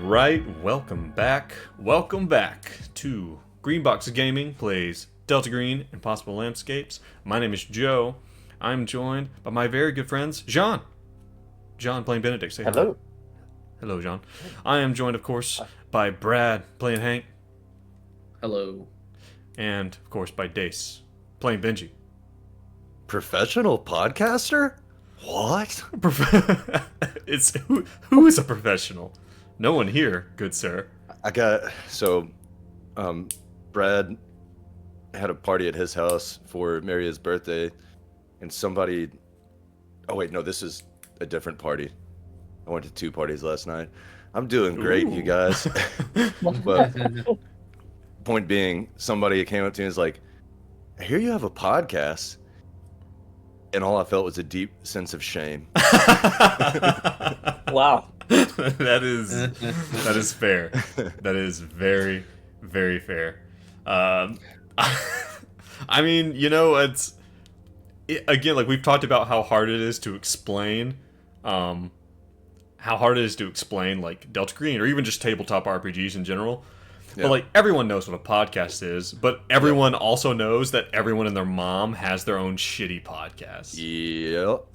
right, welcome back to Greenbox Gaming plays Delta Green Impossible Landscapes. My name is Joe. I'm joined by my very good friends, Jean playing Benedict. Say hello. Hello, Jean. I am joined, of course, by Brad playing Hank. Hello. And, of course, by Dace playing Benji. Professional podcaster? What? It's who is a professional? No one here, good sir. Brad had a party at his house for Maria's birthday, and somebody... Oh wait, no, this is a different party. I went to 2 parties last night. I'm doing great, you guys. But point being, somebody came up to me and was like, I hear you have a podcast. And all I felt was a deep sense of shame. Wow. that is fair. That is very, very fair. I mean, you know, again, like we've talked about how hard it is to explain, like Delta Green or even just tabletop RPGs in general. Yeah. But like everyone knows what a podcast is, but everyone also knows that everyone and their mom has their own shitty podcast. Yep.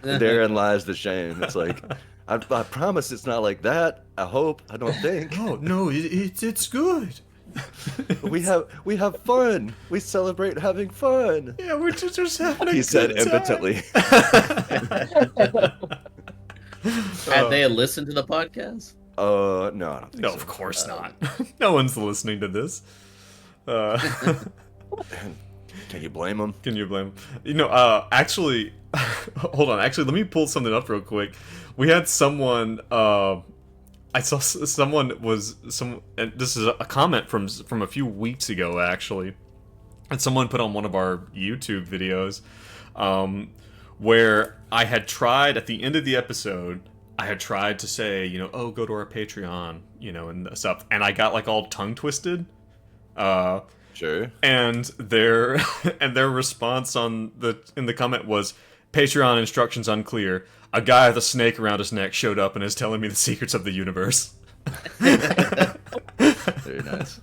Therein lies the shame. It's like, I promise it's not like that. I hope. I don't think. No, it's good. We have fun. We celebrate having fun. Yeah, we're just having a He good said time. impotently. Had they listened to the podcast? No, I don't think No, so. of course not. No one's listening to this. Can you blame him? Can you blame him? You know, actually, hold on. Actually, let me pull something up real quick. We had someone. I saw someone and this is a comment from a few weeks ago, actually. And someone put on one of our YouTube videos, where I had tried at the end of the episode. I had tried to say, you know, oh, go to our Patreon, you know, and stuff, and I got like all tongue twisted. Sure. And their response in the comment was, Patreon instructions unclear. A guy with a snake around his neck showed up and is telling me the secrets of the universe. Very nice.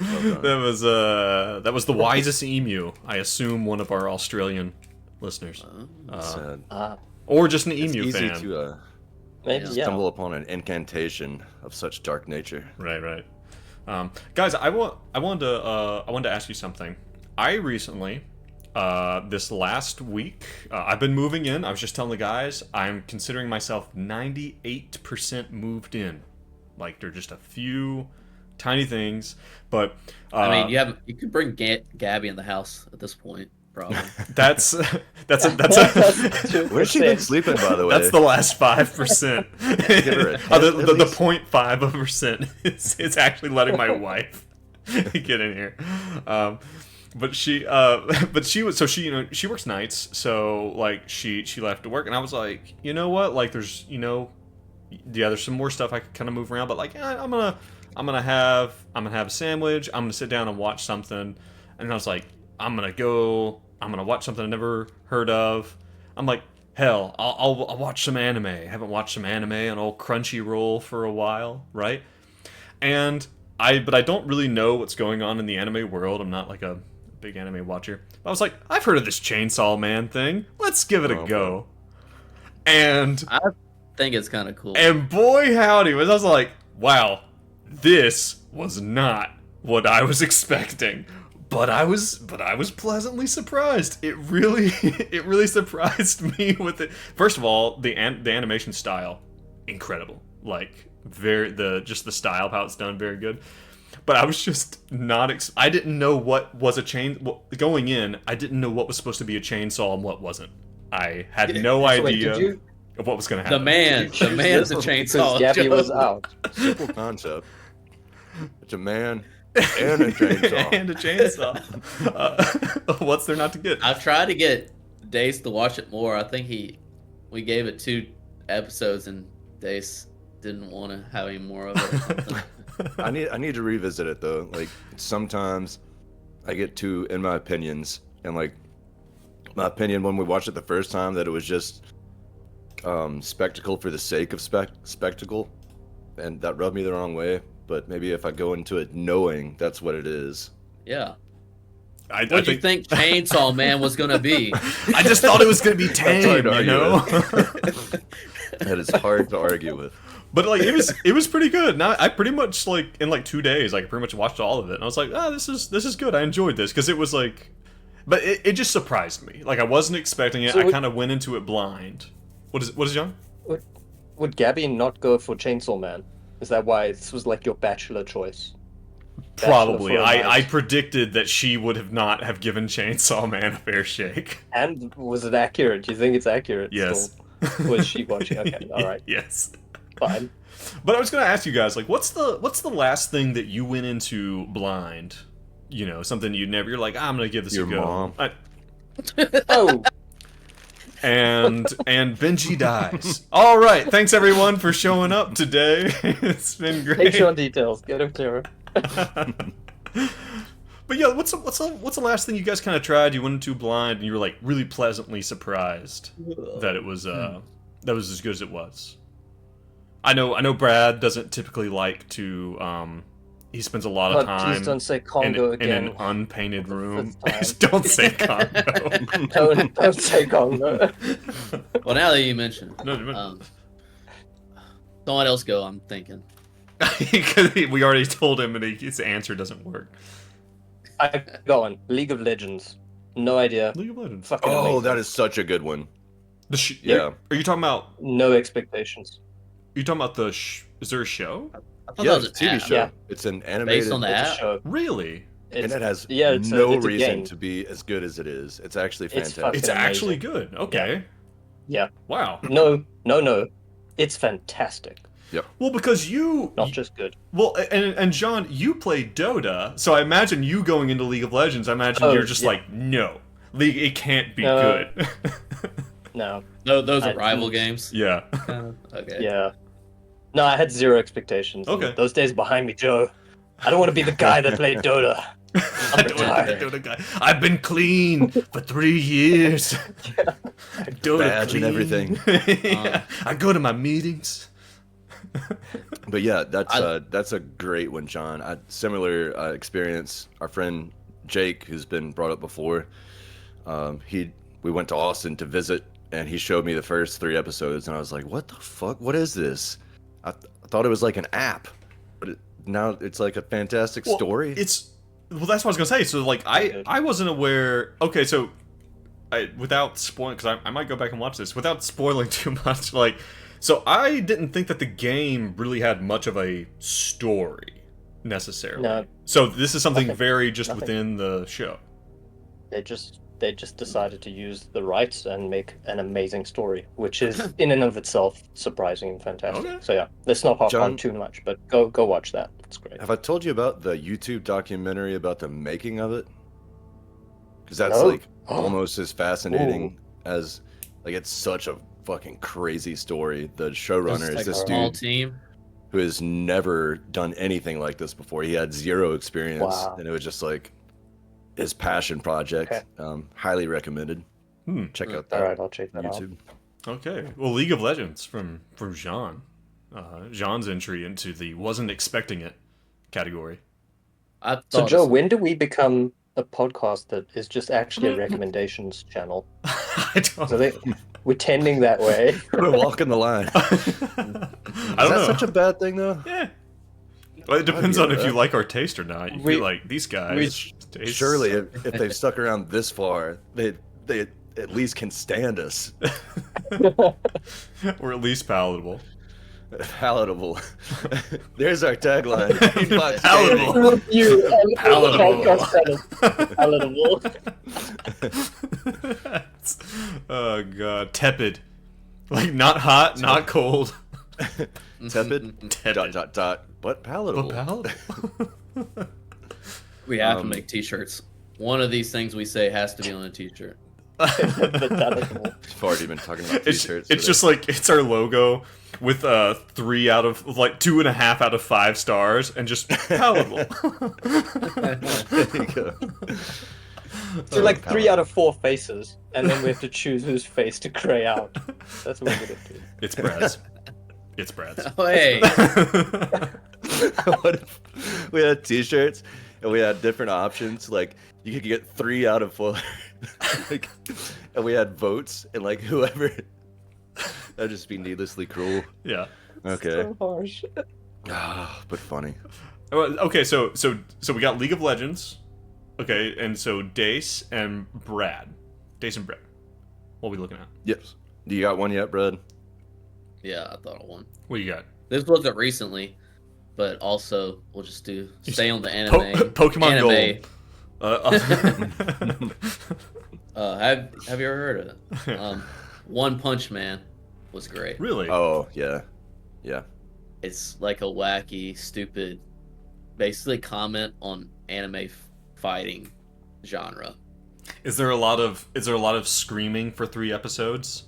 Well done. That was the wisest emu. I assume one of our Australian listeners, Sad. or just an It's emu easy fan. to Maybe, stumble upon an incantation of such dark nature. Right. Guys, I wanted to ask you something. I recently, this last week, I've been moving in. I was just telling the guys, I'm considering myself 98% moved in. Like, there are just a few tiny things, but I mean, you could bring Gabby in the house at this point, probably. that's a Where's she been sleeping, by the way? That's the last 5%. Give her a the hint, at least. 0.5% it's actually letting my wife get in here. But she works nights, so like she left to work, and I was like, you know what, like there's some more stuff I could kind of move around, but like I'm gonna have a sandwich, I'm gonna sit down and watch something, and I was like, I'm gonna watch something I never heard of. I'm like, hell, I'll watch some anime. I haven't watched some anime on old Crunchyroll for a while, right? But I don't really know what's going on in the anime world. I'm not like a big anime watcher. But I was like, I've heard of this Chainsaw Man thing. Let's give it a go. And I think it's kind of cool. And boy howdy, I was like, wow, this was not what I was expecting. But I was pleasantly surprised. It really surprised me with it. First of all, the animation style, incredible. Like just the style of how it's done, very good. But I was just not. I didn't know what was a going in. I didn't know what was supposed to be a chainsaw and what wasn't. I had no idea of what was going to happen. The man's a chainsaw. Gabby Joe. was out. Simple concept. It's a man and a chainsaw. And a chainsaw. What's there not to get? I've tried to get Dace to watch it more. I think we gave it 2 episodes and Dace didn't want to have any more of it or something. I need to revisit it though. Like sometimes I get too in my opinions, and like my opinion when we watched it the first time that it was just spectacle for the sake of spectacle, and that rubbed me the wrong way. But maybe if I go into it knowing that's what it is. Yeah. I What do you think Chainsaw Man was gonna be? I just thought it was gonna be tame, to you argue know. That is hard to argue with. But like it was pretty good. Now I pretty much like in like 2 days, like pretty much watched all of it, and I was like, this is good. I enjoyed this because it was like, but it just surprised me. Like I wasn't expecting it. So I kind of went into it blind. What is John? Would Gabby not go for Chainsaw Man? Is that why this was like your bachelor choice? Probably. Bachelor for a I night. predicted that she would have not have given Chainsaw Man a fair shake. And was it accurate? Do you think it's accurate? Yes. Still? Was she watching? Okay, all right, Yes. fine. But I was gonna ask you guys, like, what's the last thing that you went into blind? You know, something you're like, I'm gonna give this Your a go. mom. Oh, And Benji dies. All right, thanks everyone for showing up today. It's been great. Patreon details. Get him clearer. But yeah, what's the last thing you guys kind of tried? You went into blind and you were like really pleasantly surprised that it was that was as good as it was. I know Brad doesn't typically like to he spends a lot of But time please don't say Congo in again. an unpainted For the room. fifth time. Just don't say Congo. Don't say Congo. Well, now that you mention it, No, someone else go. I'm thinking. because we already told him and his answer doesn't work. I go on. League of Legends. No idea. League of Legends. Fucking Oh, amazing. that is such a good one. Yeah. Are you talking about? No expectations. Are you talking about the? Is there a show? I thought Yeah, that was it's an a TV app. show. Yeah. It's an animated, Based on the It's a app. show. Really? and It's, it has yeah, it's no it's a reason game. to be as good as it is. It's actually It's fantastic. fucking- It's amazing. actually good. Okay. Yeah. Wow. No. It's fantastic. Well, because you Not just good. well, and John, you play Dota, so I imagine you going into League of Legends. I imagine Oh, you're just yeah. like, no, League, it can't be No. good. No. No, those are I- rival games. Yeah. Okay. Yeah. No, I had zero expectations. Okay. Those days behind me, Joe. I don't want to be the guy that played Dota. I don't wanna be a Dota guy. I've been clean for 3 years. Dota Badge clean. and everything. Yeah. I go to my meetings. But yeah, that's a great one, John. Similar experience. Our friend Jake, who's been brought up before, we went to Austin to visit, and he showed me the first 3 episodes, and I was like, "What the fuck? What is this?" I thought it was like an app, but now it's like a fantastic Well, story. That's what I was gonna say. So like I wasn't aware. Okay, so without spoiling, because I might go back and watch this without spoiling too much. Like, so I didn't think that the game really had much of a story necessarily. No. So this is something Nothing. very just Nothing. within the show. They just decided to use the rights and make an amazing story, which is in and of itself surprising and fantastic. Okay. So yeah, let's not harp John- on too much, but go watch that. It's great. Have I told you about the YouTube documentary about the making of it? Because that's No. like almost as fascinating as like it's such a fucking crazy story. The showrunner It's is like this a small dude team. who has never done anything like this before. He had 0 experience, Wow. and it was just like his passion project. Highly recommended. Check out that All right, I'll check that out. YouTube. Okay. Well, League of Legends from Jean. Jean's entry into the wasn't expecting it category. I So thought Joe, when do we become a podcast that is just actually a recommendations channel? I don't. So we're tending that way. We're walking the line. I Is don't that know. such a bad thing, though? Yeah. Well, it depends on if you like our taste or not. You feel like these guys. taste Surely, suck. if they've stuck around this far, they at least can stand us. Or at least palatable. Palatable. There's our tagline. Beatbox Palatable. gaming. You Palatable. Palatable. Oh god, tepid. Like not hot, not cold. Tepid. Tepid. But palatable. But palatable. we have to make T-shirts. One of these things we say has to be on a T-shirt. Palatable. We've already been talking about It's t-shirts. just like it's our logo with 3 out of like 2.5 out of 5 stars and just palatable. There you go. So like 3 out of 4 faces, and then we have to choose whose face to gray out. That's what we're gonna do. It's Brad's. It's Brad's. Oh, hey. What if we had T-shirts and we had different options? Like you could get 3 out of 4, like, and we had votes, and like whoever. That'd just be needlessly cruel. Yeah. Okay. So harsh. But funny. Okay, so we got League of Legends. Okay, and so Dace and Brad. Dace and Brad. What are we looking at? Yes. Do you got one yet, Brad? Yeah, I thought of one. What you got? This wasn't recently, but also we'll just stay on the anime. Pokemon anime. Gold. Have you ever heard of it? One Punch Man was great. Really? Oh yeah, yeah. It's like a wacky, stupid, basically comment on anime fighting genre. Is there a lot of screaming for 3 episodes?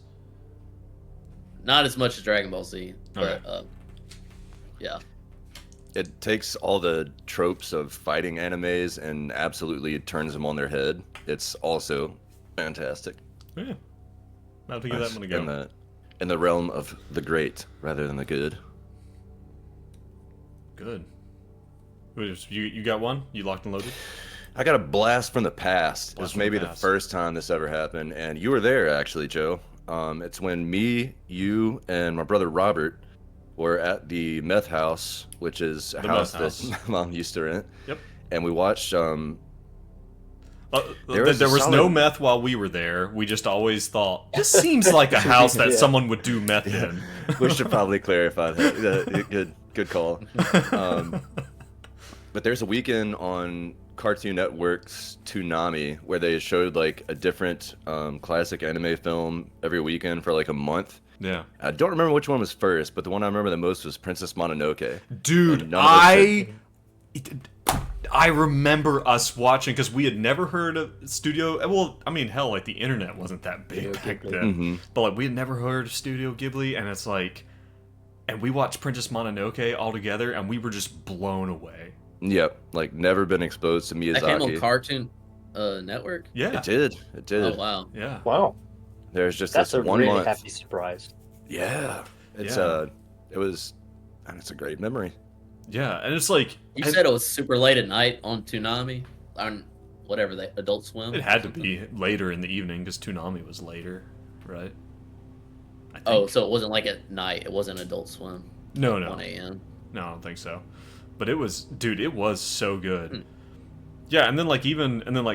Not as much as Dragon Ball Z, but Okay. yeah. It takes all the tropes of fighting animes and absolutely turns them on their head. It's also fantastic. Yeah. I'll have to give that one a go. In the realm of the great rather than the good. Good. You got one? You locked and loaded? I got a blast from the past. It was Blast from maybe the the past. first time this ever happened, and you were there actually, Joe. It's when me, you, and my brother Robert were at the meth house, which is a The house meth house. that Mom used to rent. Yep. And we watched There was was, a no solid- meth while we were there. We just always thought, this seems like a house that Yeah. someone would do meth in. we should probably clarify that. Good call. But there's a weekend on Cartoon Network's Toonami where they showed like a different classic anime film every weekend for like a month. Yeah. I don't remember which one was first, but the one I remember the most was Princess Mononoke. Dude, And none of us I remember us watching, because we had never heard of Studio. Well, I mean, hell, like the internet wasn't that big Studio back Ghibli. then. Mhm. But like we had never heard of Studio Ghibli, and it's like, and we watched Princess Mononoke all together, and we were just blown away. Yep, like never been exposed to That came on Miyazaki. Cartoon Network. Yeah. It did. It did. Oh wow. Yeah. Wow, There's just that's this a one really month. happy surprise. Yeah. It's Yeah. it was, and it's a great memory. Yeah, and it's like You said it was super late at night on Toonami, on whatever they Adult Swim. it had to be later in the evening because Toonami was later, right? I think. Oh, so it wasn't like at night. It wasn't Adult Swim. no, 1 a.m. No, I don't think so. But it was, dude, it was so good. Hmm. Yeah, and then like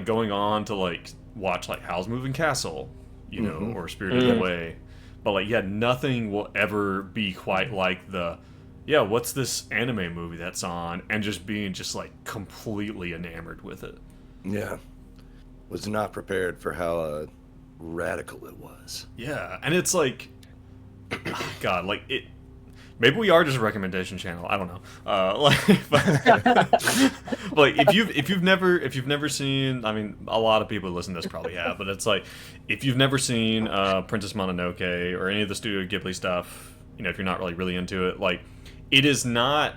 going on to like watch like Howl's Moving Castle, you know, Mhm. or Spirited Away. But like, yeah, nothing will ever be quite like what's this anime movie that's on, and just being just like completely enamored with it. Yeah. Was not prepared for how radical it was. Yeah, and it's like, God, like it. Maybe we are just a recommendation channel. I don't know. But like if you've never seen, I mean, a lot of people who listen to this probably have, but it's like if you've never seen Princess Mononoke or any of the Studio Ghibli stuff, you know, if you're not really into it, like it is not.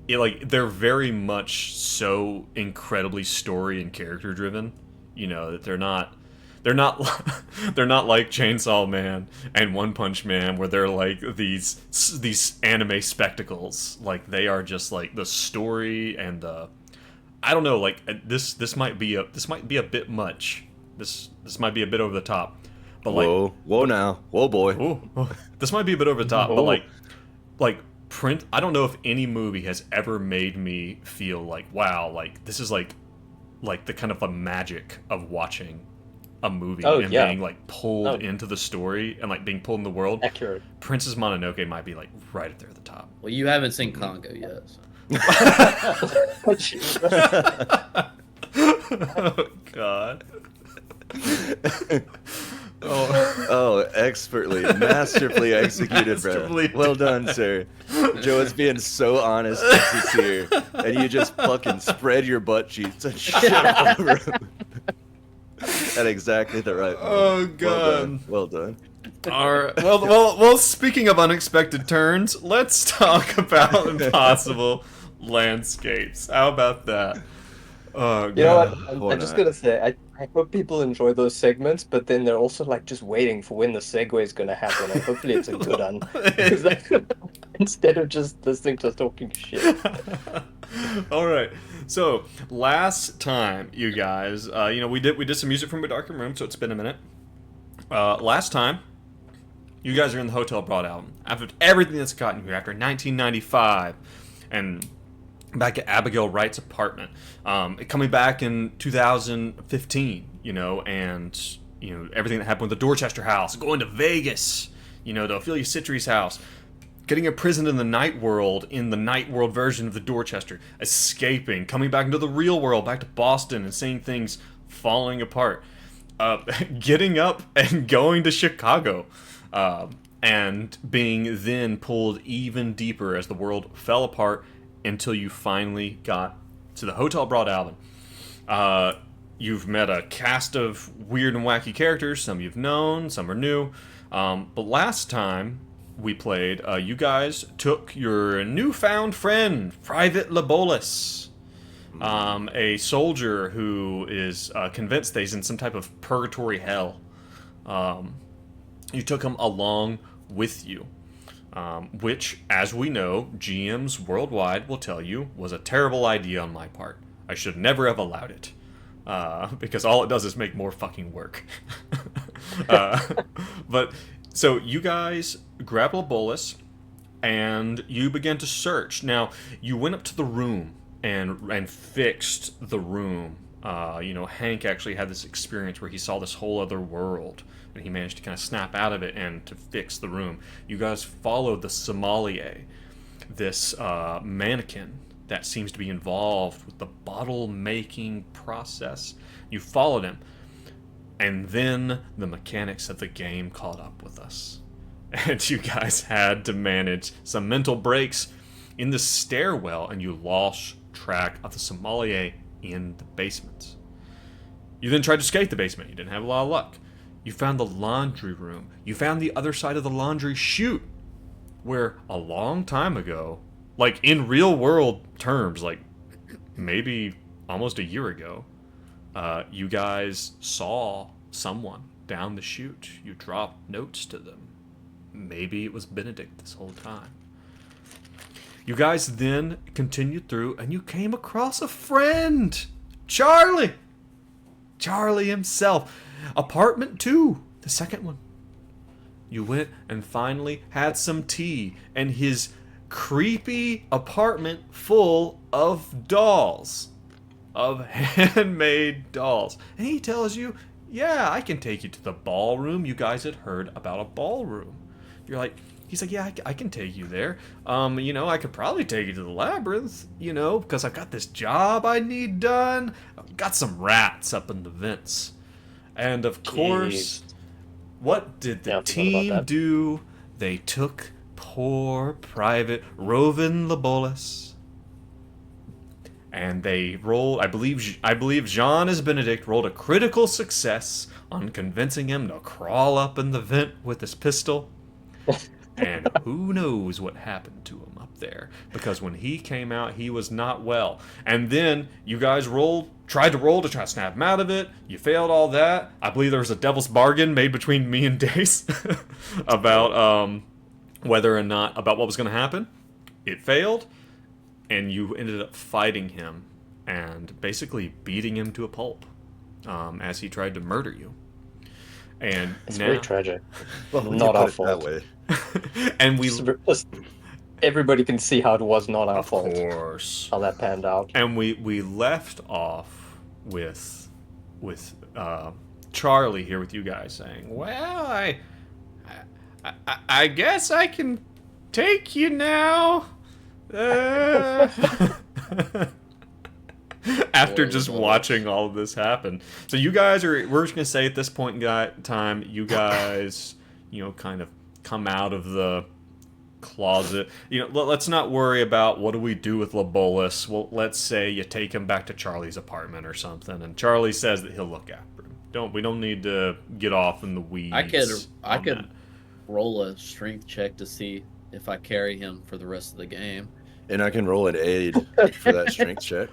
Like they're very much so incredibly story and character driven. You know that they're not like Chainsaw Man and One Punch Man, where they're like these anime spectacles. Like they are just like the story and I don't know. Like this might be a bit much. This might be a bit over the top. But like Whoa now. Whoa boy. ooh, this might be a bit over the top. But Oh. like I don't know if any movie has ever made me feel like, wow, like this is like the kind of a magic of watching a movie Oh, and yeah. being like pulled Oh. into the story and like being pulled in the world. Accurate. Princess Mononoke might be like right up there at the top. Well, you haven't seen Congo yet. So. Oh God. Oh, expertly, masterfully executed, Masterfully bro. Well done, sir. Joe is being so honest and sincere, and you just fucking spread your butt cheeks and shit all over him. At exactly the right moment. Oh God. Well done. All right. Well. Speaking of unexpected turns, let's talk about impossible landscapes. How about that? Oh God. You know what? Why I'm just not? gonna say, I hope people enjoy those segments, but then they're also like just waiting for when the segue is gonna happen, and hopefully it's a good one. 'Cause instead of just listening to talking shit. All right. So last time, you guys, we did some music from a darker room, so it's been a minute. Last time, you guys are in the Hotel Broad album after everything that's gotten here after 1995, and back at Abigail Wright's apartment, coming back in 2015, and everything that happened with the Dorchester house, going to Vegas, to Ophelia Citri's house, getting imprisoned in the night world version of the Dorchester, escaping, coming back into the real world, back to Boston, and seeing things falling apart, getting up and going to Chicago, and being then pulled even deeper as the world fell apart until you finally got to the Hotel Broad album. You've met a cast of weird and wacky characters. Some you've known, some are new. But last time we played, you guys took your newfound friend, Private Labolis, a soldier who is convinced that he's in some type of purgatory hell. You took him along with you, which, as we know, GMs worldwide will tell you was a terrible idea on my part. I should never have allowed it. Because all it does is make more fucking work. But so you guys grab Labolis and you begin to search. Now you went up to the room and fixed the room. Hank actually had this experience where he saw this whole other world, and he managed to kind of snap out of it and to fix the room. You guys followed the sommelier, this mannequin that seems to be involved with the bottle making process. You followed him, and then the mechanics of the game caught up with us, and you guys had to manage some mental breaks in the stairwell, and you lost track of the sommelier in the basement. You then tried to escape the basement. You didn't have a lot of luck. You found the laundry room. You found the other side of the laundry chute, where a long time ago, like in real world terms, like maybe almost a year ago, you guys saw someone down the chute. You dropped notes to them. Maybe it was Benedict this whole time. You guys then continued through, and you came across a friend, Charlie. Charlie himself. Apartment 2, the second one. You went and finally had some tea, and his creepy apartment full of dolls, of handmade dolls. And he tells you, yeah, I can take you to the ballroom. You guys had heard about a ballroom. You're like, he's like, yeah, I can take you there. I could probably take you to the Labyrinth, because I've got this job I need done. I've got some rats up in the vents. And of course, what did the team do? They took poor Private Rovin Labolis, and they rolled, I believe Jean as Benedict rolled a critical success on convincing him to crawl up in the vent with his pistol. And who knows what happened to him up there, because when he came out, he was not well. And then you guys tried to try to snap him out of it. You failed all that. I believe there was a devil's bargain made between me and Dace about whether or not, about what was going to happen. It failed, and you ended up fighting him and basically beating him to a pulp as he tried to murder you. And it's now, very tragic. Well, Not our fault. That way. And everybody can see how it was not our fault. Of course. How that panned out. And we left off with Charlie here with you guys saying, well, I guess I can take you now. After just watching all of this happen. So you guys we're just going to say at this point in time, you guys, kind of come out of the closet. Let's not worry about what do we do with Labolis. Well, let's say you take him back to Charlie's apartment or something, and Charlie says that he'll look after him. We don't need to get off in the weeds. I could roll a strength check to see if I carry him for the rest of the game. And I can roll an aid for that strength check.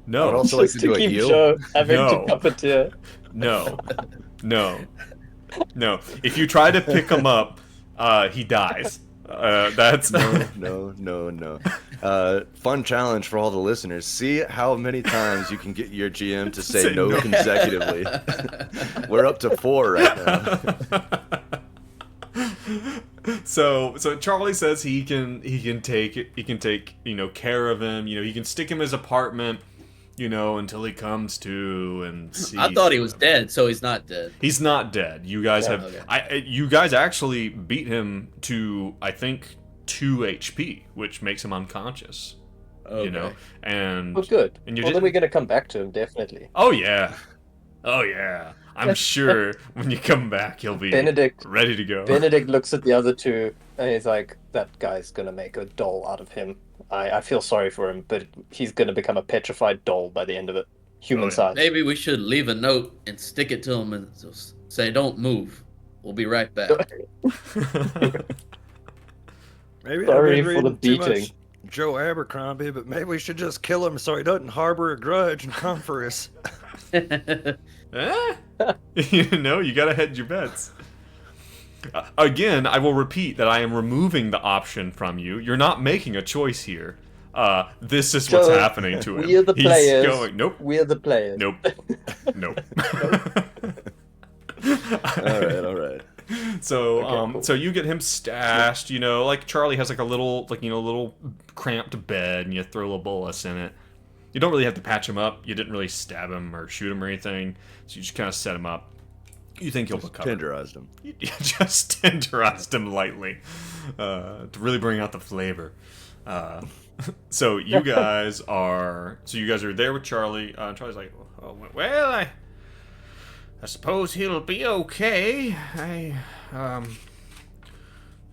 No. I'd also like to do a heal. Having No. to puppeteer. No. If you try to pick him up, he dies. That's No. Fun challenge for all the listeners. See how many times you can get your GM to say no consecutively. We're up to 4 right now. So Charlie says he can take care of him. He can stick him in his apartment, until he comes to and see. I thought he was dead, so he's not dead. He's not dead. You guys have okay. you guys actually beat him to, I think, 2 HP, which makes him unconscious. Okay. And Oh, good. And you Well, then we're gonna come back to him, definitely. Oh yeah. I'm sure when you come back, he'll be ready to go. Benedict looks at the other two, and he's like, that guy's gonna make a doll out of him. I feel sorry for him, but he's gonna become a petrified doll by the end of it. Human size. Maybe we should leave a note and stick it to him and say, "Don't move. We'll be right back." Maybe Sorry for the too beating. much Joe Abercrombie, but maybe we should just kill him so he doesn't harbor a grudge and come for us. You gotta hedge your bets. Again, I will repeat that I am removing the option from you. You're not making a choice here. This is what's happening to him. We're the players. He's going, nope. We're the players. Nope. Nope. All right. So, cool. so you get him stashed. Like Charlie has like a little, little cramped bed, and you throw a little bolus in it. You don't really have to patch him up. You didn't really stab him or shoot him or anything. So you just kind of set him up. You think he'll recover. Tenderized him. You just tenderized him lightly to really bring out the flavor. So you guys are there with Charlie. Charlie's like, oh, well, I suppose he'll be okay. I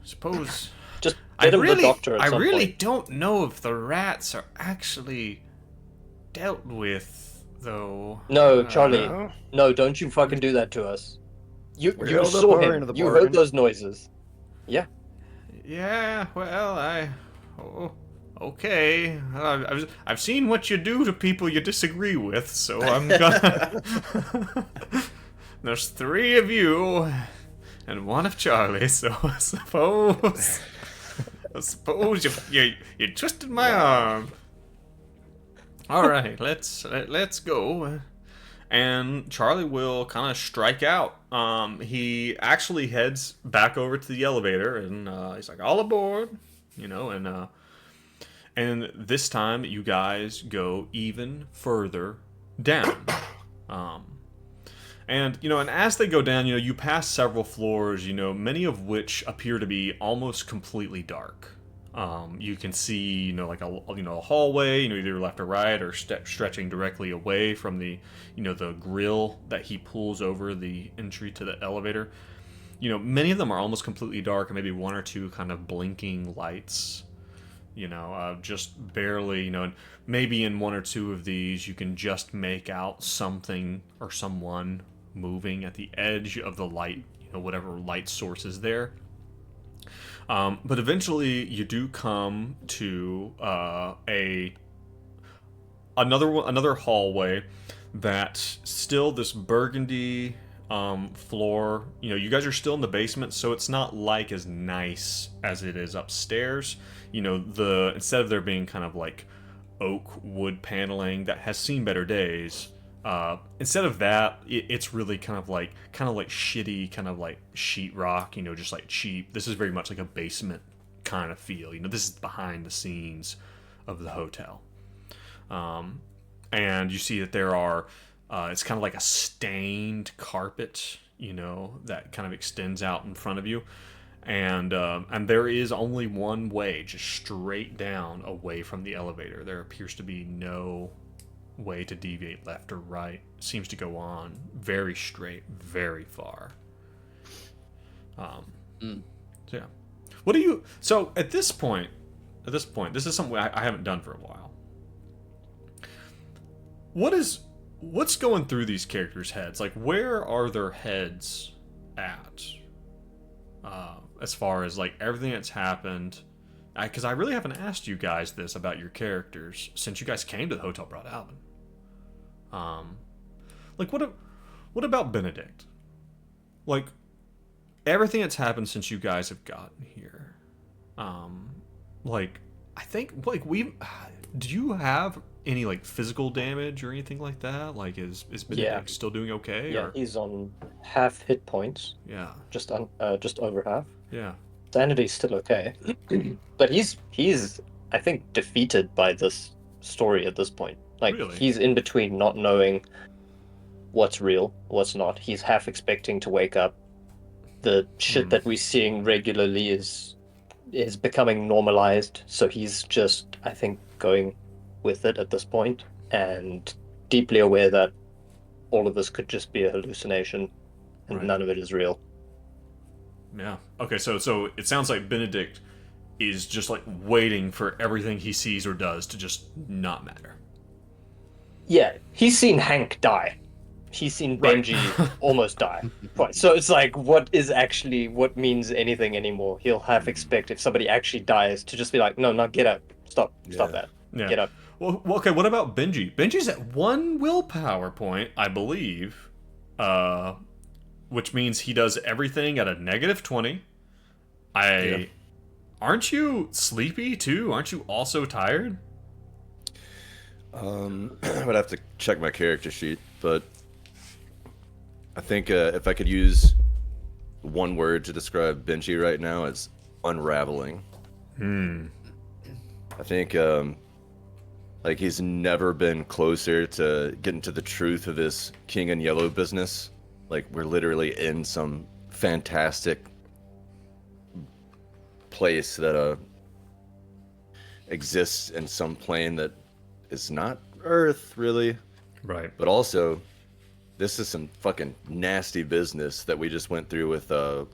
suppose. Just get him the doctor at I some really point. don't know if the rats are actually dealt with, though. No, Charlie. No, don't you fucking do that to us. You held up saw our end him. of the You bargain. heard those noises. Yeah. Yeah, well, okay. I've seen what you do to people you disagree with, so I'm gonna. There's 3 of you, and 1 of Charlie. So I suppose you twisted my arm. All right, let's go. And Charlie will kind of strike out. He actually heads back over to the elevator, and he's like, "All aboard," and this time you guys go even further down. And as they go down, you pass several floors, many of which appear to be almost completely dark. You can see, like a hallway, either left or right, or stretching directly away from the, the grill that he pulls over the entry to the elevator. Many of them are almost completely dark, and maybe 1 or 2 kind of blinking lights. Just barely, and maybe in 1 or 2 of these you can just make out something or someone moving at the edge of the light, whatever light source is there. But eventually you do come to another hallway that's still this burgundy floor. You guys are still in the basement, so it's not like as nice as it is upstairs. Instead of there being kind of like oak wood paneling that has seen better days, instead of that, it's really kind of like shitty, kind of like sheetrock, just like cheap. This is very much like a basement kind of feel. This is behind the scenes of the hotel. And you see that there are, it's kind of like a stained carpet, that kind of extends out in front of you. And there is only one way, just straight down away from the elevator. There appears to be no way to deviate left or right. It seems to go on very straight, very far. So yeah. So at this point, this is something I haven't done for a while. What's going through these characters' heads? Like, where are their heads at? As far as like everything that's happened, because I really haven't asked you guys this about your characters since you guys came to the Hotel Broad Alvin. Like what about Benedict? Like everything that's happened since you guys have gotten here. Like, I think, like, do you have any, like, physical damage or anything like that? Like, is Benedict still doing okay? Yeah, or? he's on half hit points, Yeah. just over half. Yeah. Sanity's still okay, but he's I think defeated by this story at this point. Like Really? he's in between not knowing what's real, what's not. He's half expecting to wake up. The shit that we're seeing regularly is becoming normalized, so he's just, I think, going with it at this point, and deeply aware that all of this could just be a hallucination and Right. none of it is real. Yeah. Okay, so it sounds like Benedict is just like waiting for everything he sees or does to just not matter. Yeah, he's seen Hank die. He's seen Right. Benji almost die. Right. So it's like, what means anything anymore? He'll half expect if somebody actually dies to just be like, no, get up. Stop that. Yeah. Get up. Well, okay, what about Benji? Benji's at 1 willpower point, I believe. Which means he does everything at a -20. Aren't you sleepy too? Aren't you also tired? I would have to check my character sheet, but I think if I could use one word to describe Benji right now, it's unraveling. I think like he's never been closer to getting to the truth of this King in Yellow business. Like we're literally in some fantastic place that exists in some plane that is not Earth, really. Right. But also, this is some fucking nasty business that we just went through with the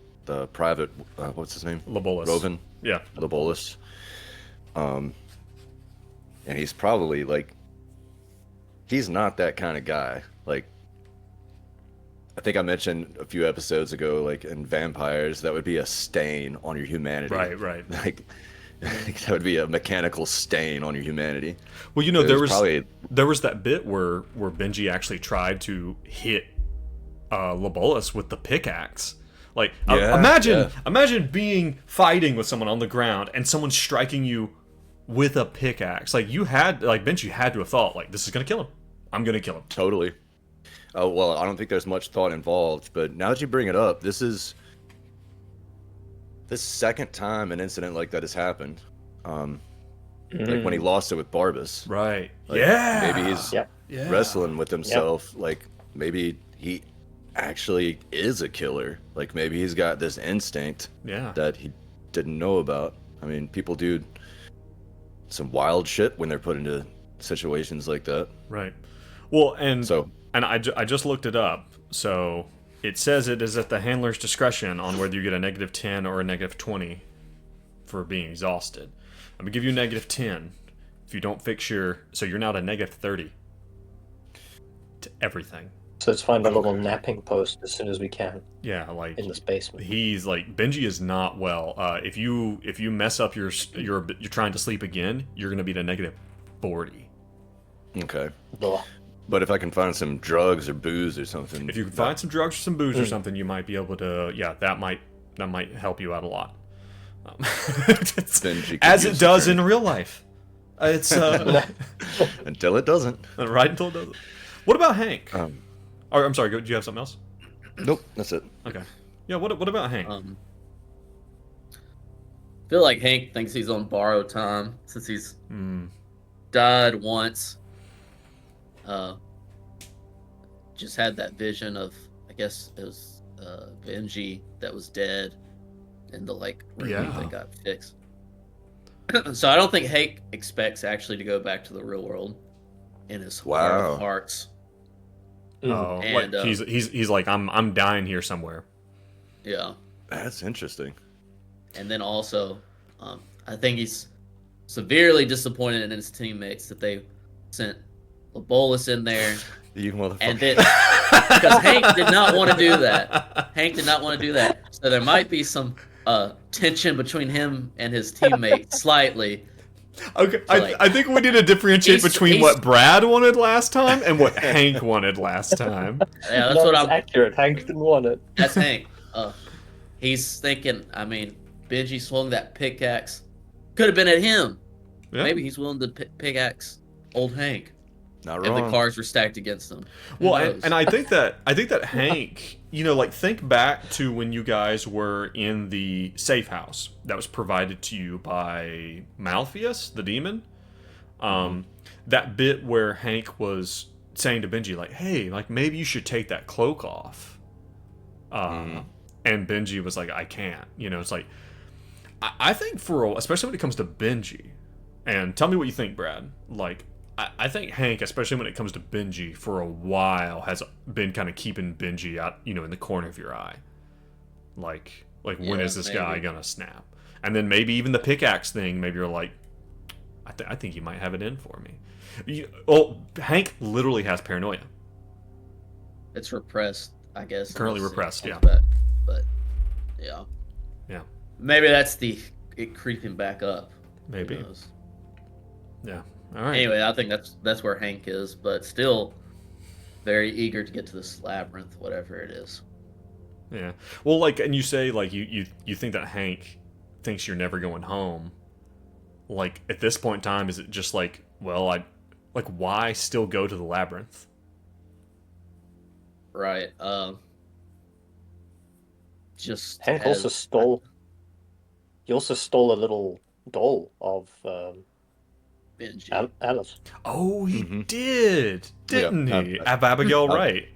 private, what's his name? Labolus. Roven. Yeah. Labolus. And he's probably like, he's not that kind of guy. Like, I think I mentioned a few episodes ago, like in vampires, that would be a stain on your humanity. Right. Like, that would be a mechanical stain on your humanity. Well, there was that bit where Benji actually tried to hit Labolus with the pickaxe. Like, imagine being fighting with someone on the ground and someone striking you with a pickaxe. Like Benji had to have thought, like, this is gonna kill him. I'm gonna kill him. Totally. Oh, well, I don't think there's much thought involved, but now that you bring it up, this is the second time an incident like that has happened. Like when he lost it with Barbas. Right. Like, Yeah. Maybe he's wrestling with himself. Like, maybe he actually is a killer. Like, maybe he's got this instinct that he didn't know about. I mean, people do some wild shit when they're put into situations like that. Right. Well, and I just looked it up. So it says it is at the handler's discretion on whether you get a -10 or a -20 for being exhausted. I'm gonna give you a -10 if you don't fix so you're now at a -30 to everything. So let's find a little napping post as soon as we can. Yeah, like in this basement. He's like, Benji is not well. If you mess up you're trying to sleep again, you're gonna be at a -40. Okay. Blah. But if I can find some drugs or booze or something. If you can find some drugs or some booze or something, you might be able to. Yeah, that might help you out a lot. As it does in real life. It's until it doesn't. Right until it doesn't. What about Hank? I'm sorry. Do you have something else? Nope, that's it. Okay. Yeah. What about Hank? I feel like Hank thinks he's on borrowed time since he's died once. Just had that vision of, I guess it was Benji that was dead in the room that got fixed. So I don't think Hank expects actually to go back to the real world in his heart of hearts. Oh, and, he's like, I'm dying here somewhere. Yeah, that's interesting. And then also, I think he's severely disappointed in his teammates that they sent Labolus in there. You motherfucker. And then, because Hank did not want to do that. So there might be some tension between him and his teammate slightly. Okay, I think we need to differentiate between what Brad wanted last time and what Hank wanted last time. Yeah, that's what I'm accurate. Hank didn't want it. That's Hank. He's thinking, I mean, Benji swung that pickaxe. Could have been at him. Yeah. Maybe he's willing to pickaxe old Hank. Not And wrong. the cards were stacked against him. Who Well, knows? and I think that Hank, like think back to when you guys were in the safe house that was provided to you by Malpheus, the demon. That bit where Hank was saying to Benji, like, "Hey, like maybe you should take that cloak off," and Benji was like, "I can't." It's like I think especially when it comes to Benji, and tell me what you think, Brad. Like, I think Hank, especially when it comes to Benji, for a while has been kind of keeping Benji out, in the corner of your eye. Like when is this guy gonna snap? And then maybe even the pickaxe thing. Maybe you're like, I think he might have it in for me. Hank literally has paranoia. It's repressed, I guess. Currently repressed, yeah. But yeah. Yeah. Maybe that's it creeping back up. Maybe. Who knows? Yeah. All right. Anyway, I think that's where Hank is, but still very eager to get to this labyrinth, whatever it is. Yeah. Well, and you say you think that Hank thinks you're never going home. Like at this point in time, is it just why still go to the labyrinth? Right. Just Hank also stole. He also stole a little doll of Benji. Alice. Oh, he did, didn't he? Abigail Wright.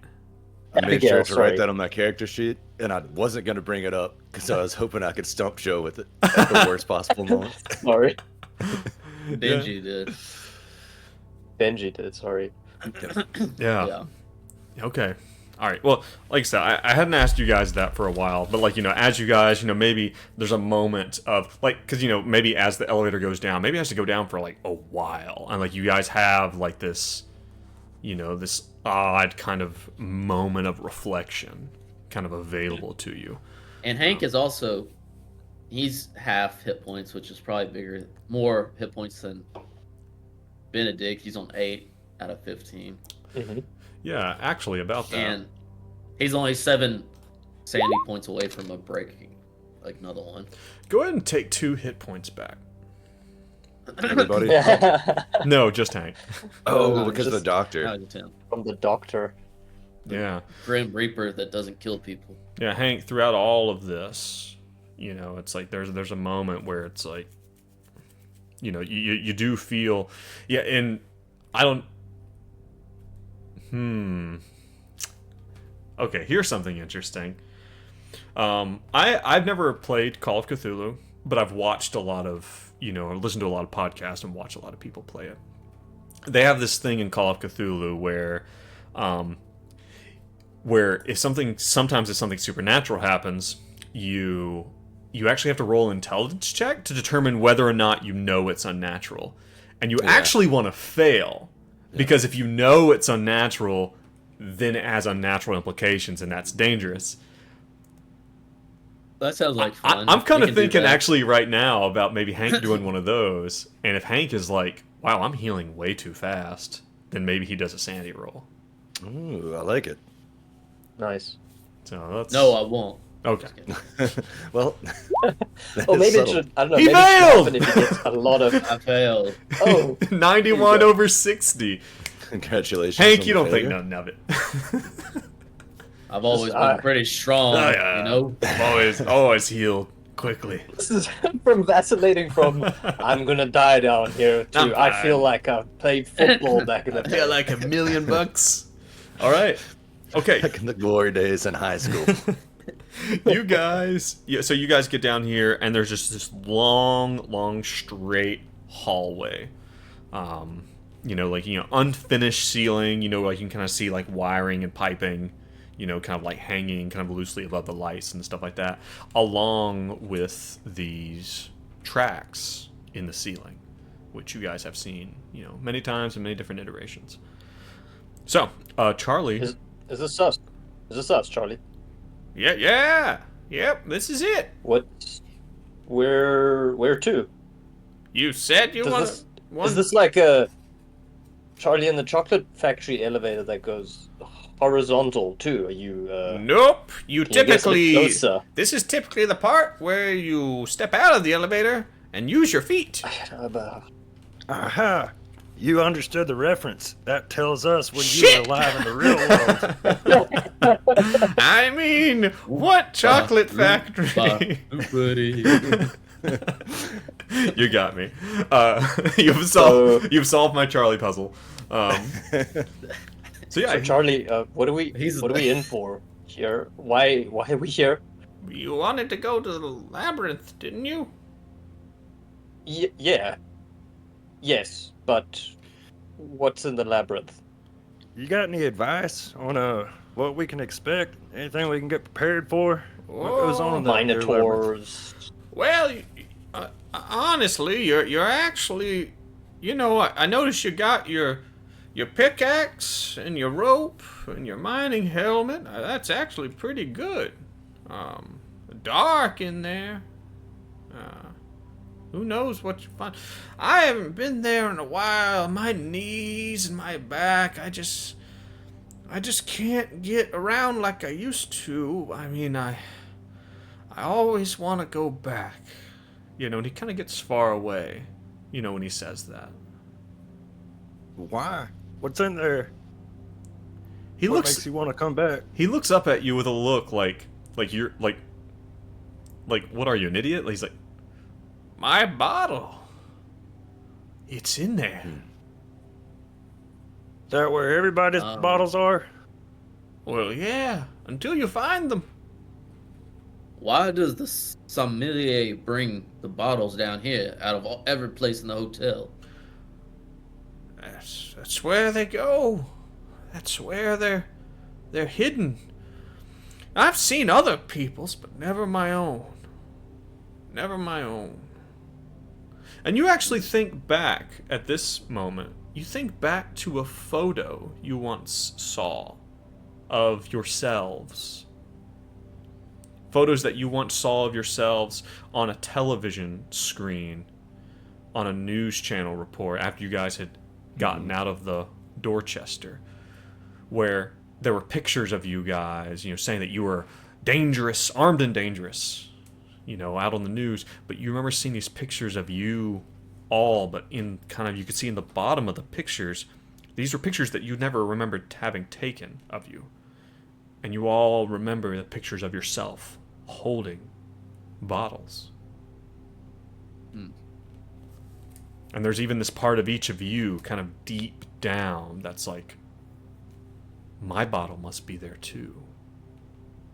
I made sure to sorry. write that on my character sheet, and I wasn't going to bring it up because I was hoping I could stump Joe with it at the worst possible moment. Sorry. Benji did. Benji did, sorry. Yeah. Okay. All right. Well, like I said, I hadn't asked you guys that for a while, but as you guys, maybe there's a moment of because maybe as the elevator goes down, maybe it has to go down for a while, and you guys have this, this odd kind of moment of reflection, kind of available to you. And Hank is also, he's half hit points, which is probably more hit points than Benedict. He's on 8 out of 15. Mm-hmm. Yeah, actually, about that. And he's only 7 sanity points away from a breaking another one. Go ahead and take 2 hit points back. Everybody? No, just Hank. Oh, because of the doctor. From the doctor. Yeah. Grim Reaper that doesn't kill people. Yeah, Hank, throughout all of this, it's there's a moment where it's you do feel, yeah, and I don't, okay, here's something interesting. I've never played Call of Cthulhu, but I've watched a lot of, listened to a lot of podcasts and watched a lot of people play it. They have this thing in Call of Cthulhu where if something supernatural happens, you actually have to roll an intelligence check to determine whether or not it's unnatural. And you actually want to fail, because if it's unnatural, then it has unnatural implications, and that's dangerous. That sounds like fun. I'm kind of thinking actually right now about maybe Hank doing one of those, and if Hank is like, wow, I'm healing way too fast, then maybe he does a sanity roll. Ooh, I like it. Nice. So that's... No, I won't. Okay. Well, maybe it should. I don't know. He maybe failed! it should happen if he gets a lot of. I failed. Oh, 91 over 60. Congratulations. Hank, on you the don't think failure. nothing of it. I've always been pretty strong, I've always healed quickly. this is from vacillating from I'm gonna die down here to I'm I fine. feel like I played football back in the I day. feel like $1 million. All right. Okay. Back in the glory days in high school. You guys, so you guys get down here, and there's just this long, straight hallway. Unfinished ceiling. You can kind of see wiring and piping. Kind of hanging kind of loosely above the lights and stuff like that, along with these tracks in the ceiling, which you guys have seen, many times in many different iterations. So, Charlie. Is this us? Is this us, Charlie? Yeah. Yep, this is it. What? Where to? You said you want Is this like a Charlie and the Chocolate Factory elevator that goes horizontal too? Are you? Nope. You Can you get a bit typically. closer? This is typically the part where you step out of the elevator and use your feet. Aha! You understood the reference. That tells us when you Shit! were alive in the real world. I mean, what chocolate factory? Buddy. You got me. You've solved my Charlie puzzle. So yeah, So Charlie, what are we in for here? Why are we here? you wanted to go to the labyrinth, didn't you? Yeah. Yes, but what's in the labyrinth? You got any advice on what we can expect? Anything we can get prepared for? What goes on in the labyrinth? Minotaurs. Well, honestly, you're actually, I noticed you got your pickaxe and your rope and your mining helmet. That's actually pretty good. Dark in there. Who knows what you find? I haven't been there in a while. My knees and my back, I just can't get around like I used to. I mean, I always want to go back. And he kind of gets far away, when he says that. Why? What's in there? What makes you want to come back? He looks up at you with a look like you're like, what are you, an idiot? He's like, my bottle. It's in there. Is that where everybody's bottles are? Well, yeah, until you find them. Why does the sommelier bring the bottles down here out of every place in the hotel? That's where they go. That's where they're hidden. I've seen other people's, but never my own. Never my own. And you actually think back at this moment. You think back to a photo you once saw of yourselves. Photos that you once saw of yourselves on a television screen, on a news channel report after you guys had gotten out of the Dorchester, where there were pictures of you guys, saying that you were dangerous, armed and dangerous, out on the news. But you remember seeing these pictures of you all, but in kind of, you could see in the bottom of the pictures, these were pictures that you never remembered having taken of you. And you all remember the pictures of yourself holding bottles. And there's even this part of each of you kind of deep down that's like, my bottle must be there too.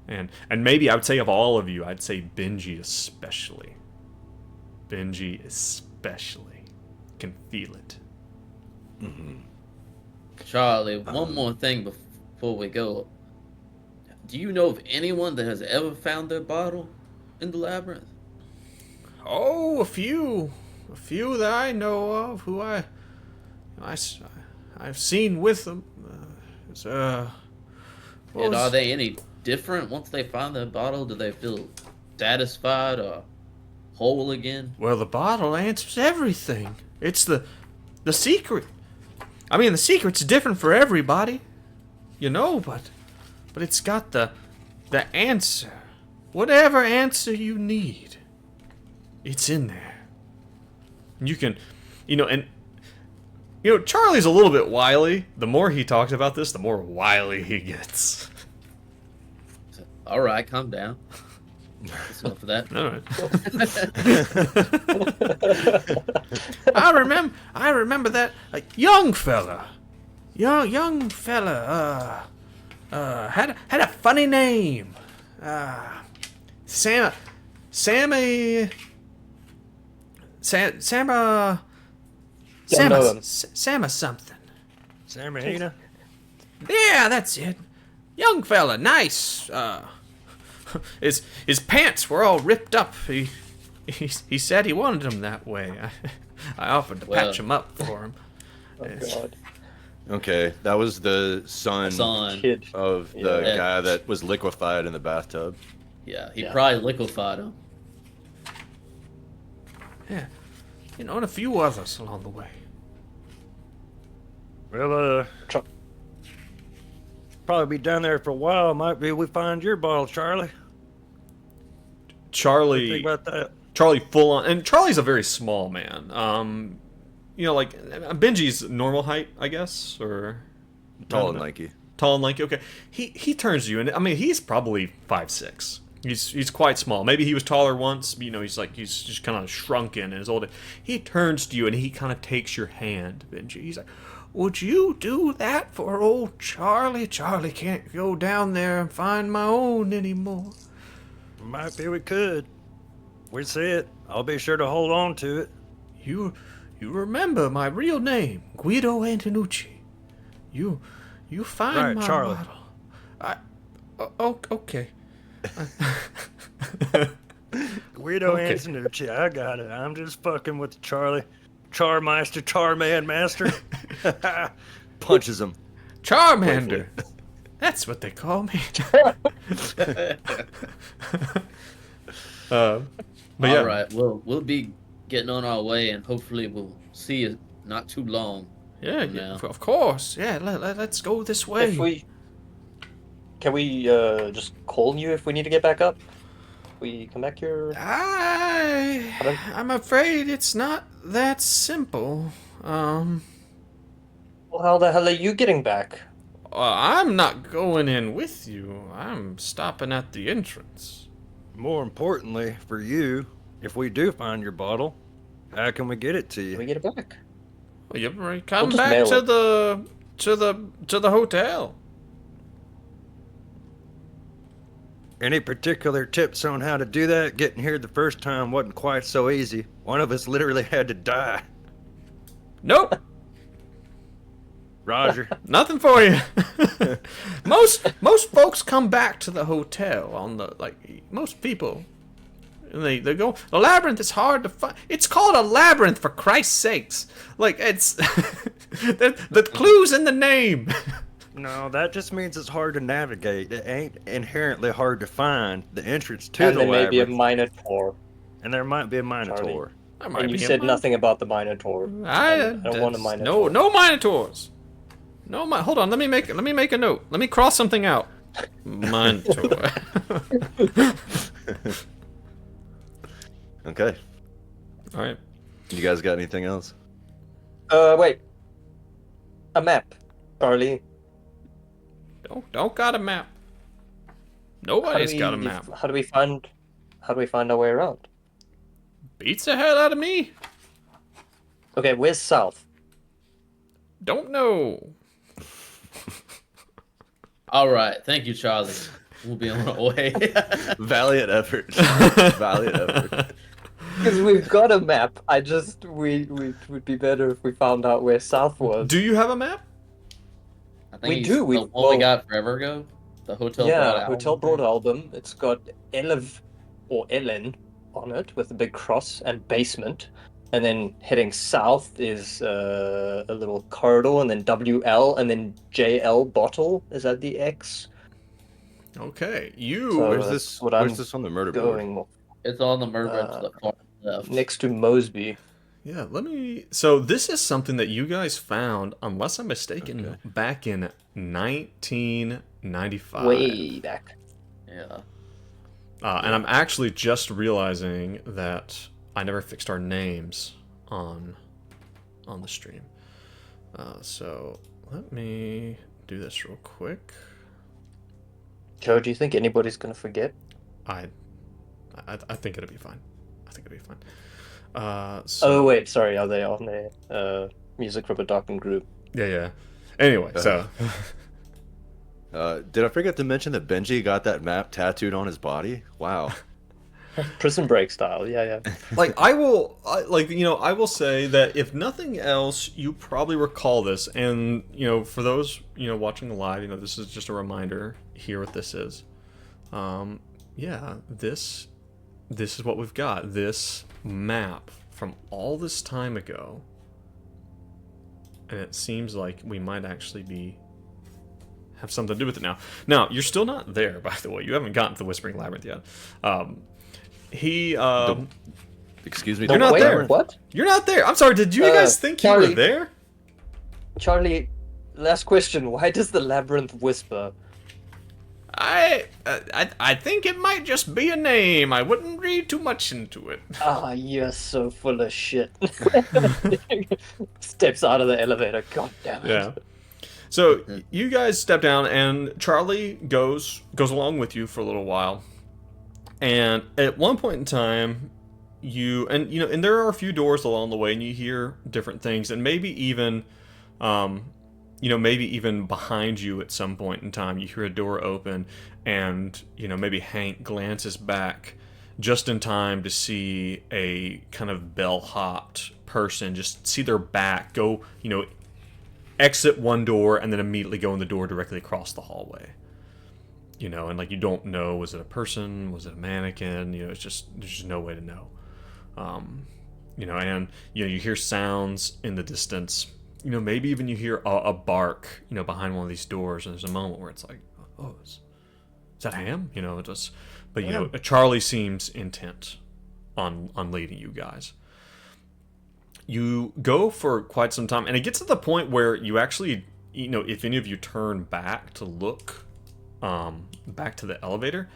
And maybe I would say of all of you, I'd say Benji especially. Benji especially can feel it. Mm-hmm. Charlie, one more thing before we go. Do you know of anyone that has ever found their bottle in the labyrinth? Oh, a few that I know of who I've seen with them. And are they any different once they find their bottle? Do they feel satisfied or whole again? Well, the bottle answers everything. It's the secret. I mean, the secret's different for everybody, but it's got the answer. Whatever answer you need, it's in there. And you can, Charlie's a little bit wily. The more he talks about this, the more wily he gets. All right, calm down. That's enough of that. All right. I remember that young fella. Young fella. Had a funny name. Sammy. Sama something. Samahina? Yeah, that's it. Young fella, nice. His pants were all ripped up. He said he wanted them that way. I offered to patch them up for him. Oh God. Okay, that was the son Kid. of the guy that was liquefied in the bathtub. Yeah, he probably liquefied him. Yeah, and a few others along the way. Well, Probably be down there for a while. Might be we find your bottle, Charlie. Charlie, Think about that. Charlie full on, and Charlie's a very small man. Like Benji's normal height, I guess, or Tall and lanky. tall and lanky. Okay, he turns to you, and I mean he's probably 5'6". He's quite small. Maybe he was taller once. But, he's just kind of shrunken and is old. He turns to you and he kind of takes your hand, Benji. He's like, "Would you do that for old Charlie? Charlie can't go down there and find my own anymore." Might be we could. We see it. I'll be sure to hold on to it. You remember my real name, Guido Antonucci. You find Right, my Charlie. bottle. Okay. Guido Okay. Antonucci, I got it. I'm just fucking with Charlie. Charmeister, Charman Master. Punches him. Charmander. That's what they call me. But yeah. All right, we'll be getting on our way, and hopefully we'll see you not too long. Yeah, Yeah. of course. Yeah, let's go this way. Can we just call you if we need to get back up? We come back here. I'm afraid it's not that simple. Well, how the hell are you getting back? I'm not going in with you. I'm stopping at the entrance. More importantly, for you, if we do find your bottle, how can we get it to Can we you? get it back? Well, you come just back mail to it. the hotel. Any particular tips on how to do that? Getting here the first time wasn't quite so easy. One of us literally had to die. Nope. Roger. Nothing for you. most folks come back to the hotel on most people. And they go, the labyrinth is hard to find. It's called a labyrinth, for Christ's sakes. Like, it's the clue's in the name. No, that just means it's hard to navigate. It ain't inherently hard to find the entrance to And the there may be a labyrinth. Minotaur. And there might be a Minotaur. That might And you be a said min- nothing about the Minotaur. I don't want a Minotaur. No Minotaurs. Hold on. Let me make a note. Let me cross something out. Minotaur. Okay. All right. You guys got anything else? Wait. A map, Charlie. Don't got a map. Nobody's got a map. How do we find our way around? Beats the hell out of me. Okay, where's south? Don't know. All right, thank you, Charlie. We'll be on our way. Valiant effort. Valiant effort. Because we've got a map. We would be better if we found out where south was. Do you have a map? I think We he's do, The we- one we well- got forever ago. The hotel. Yeah, brought Hotel Broad album. It's got Elev or Ellen on it with a big cross and basement. And then heading south is a little corridor, and then WL, and then JL bottle. Is that the X? Okay. So- Where's that's this? what I'm Where's this on the murder board? Going It's on the murder to the far left. next to Mosby. Yeah, So this is something that you guys found, unless I'm mistaken, back in 1995. Way back. Yeah. And I'm actually just realizing that I never fixed our names on the stream. So let me do this real quick. Joe, do you think anybody's gonna forget? I think it'll be fine. Oh wait, sorry. Are they on the Music from a Darkened Group? Yeah. Anyway, so Did I forget to mention that Benji got that map tattooed on his body? Wow. Prison Break style. Yeah. I will say that if nothing else, you probably recall this, and for those watching live, this is just a reminder. Here, what this is. This is what we've got. This map from all this time ago, and it seems like we might actually have something to do with it now. Now, you're still not there, by the way. You haven't gotten to the Whispering Labyrinth yet. Excuse me. You're not Wait, there. What? You're not there. I'm sorry. Did you guys think you Charlie. were there? Charlie, Last question. Why does the labyrinth whisper? I think it might just be a name. I wouldn't read too much into it. Ah, you're so full of shit. Steps out of the elevator. God damn it. Yeah. So you guys step down, and Charlie goes along with you for a little while. And at one point in time, and there are a few doors along the way, and you hear different things, and maybe even, maybe even behind you at some point in time, you hear a door open, and maybe Hank glances back just in time to see a kind of bellhopped person, just see their back go, exit one door and then immediately go in the door directly across the hallway. And like you don't know, was it a person, was it a mannequin? It's just there's just no way to know. And you hear sounds in the distance. Maybe even you hear a bark, behind one of these doors, and there's a moment where it's like, oh, is that Ham? It just, but Charlie seems intent on leading you guys. You go for quite some time, and it gets to the point where you actually, if any of you turn back to look, back to the elevator,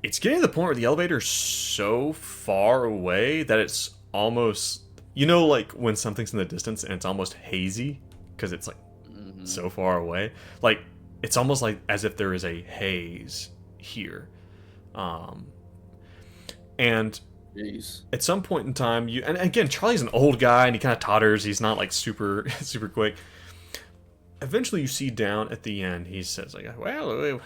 it's getting to the point where the elevator is so far away that it's almost, like when something's in the distance and it's almost hazy because it's like so far away. Like it's almost like as if there is a haze here, and Jeez. at some point in time, and again, Charlie's an old guy and he kind of totters. He's not like super super quick. Eventually, you see down at the end, he says like, "Well,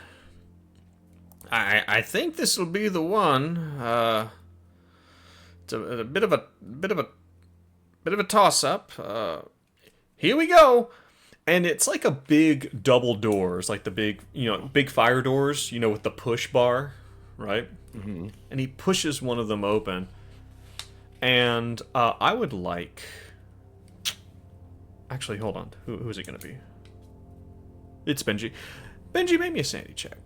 I think this will be the one. It's a bit of a toss up. Here we go." And it's like a big double doors, like the big fire doors, with the push bar, right? Mm-hmm. And he pushes one of them open. And I would like... Actually, hold on. Who is it going to be? It's Benji. Benji, make me a sanity check.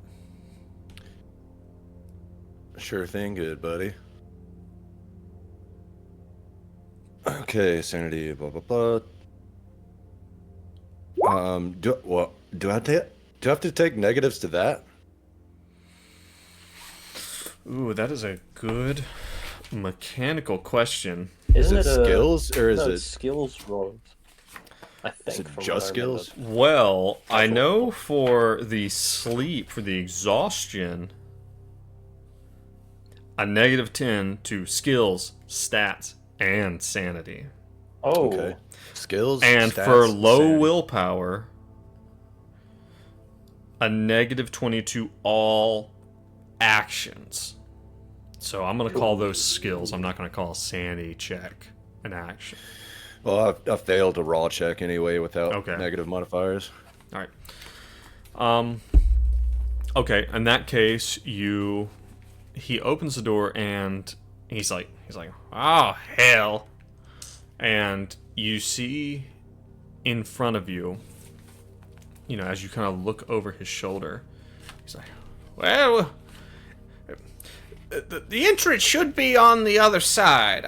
Sure thing, good buddy. Okay, sanity, blah blah blah. Do I have to take negatives to that? Ooh, that is a good mechanical question. Is it skills or is it skills rolls? I think. Is it just skills? Well, I know for the sleep, for the exhaustion, a -10 to skills, stats, and sanity. Oh. Okay. Skills, and stats, for low sanity. willpower, a -20 to all actions. So I'm going to call those skills. I'm not going to call a sanity check an action. Well, I failed a raw check anyway without Okay. negative modifiers. All right. Okay, in that case, he opens the door and he's like, "Oh, hell." And you see in front of you, as you kind of look over his shoulder, he's like, "Well, the entrance should be on the other side.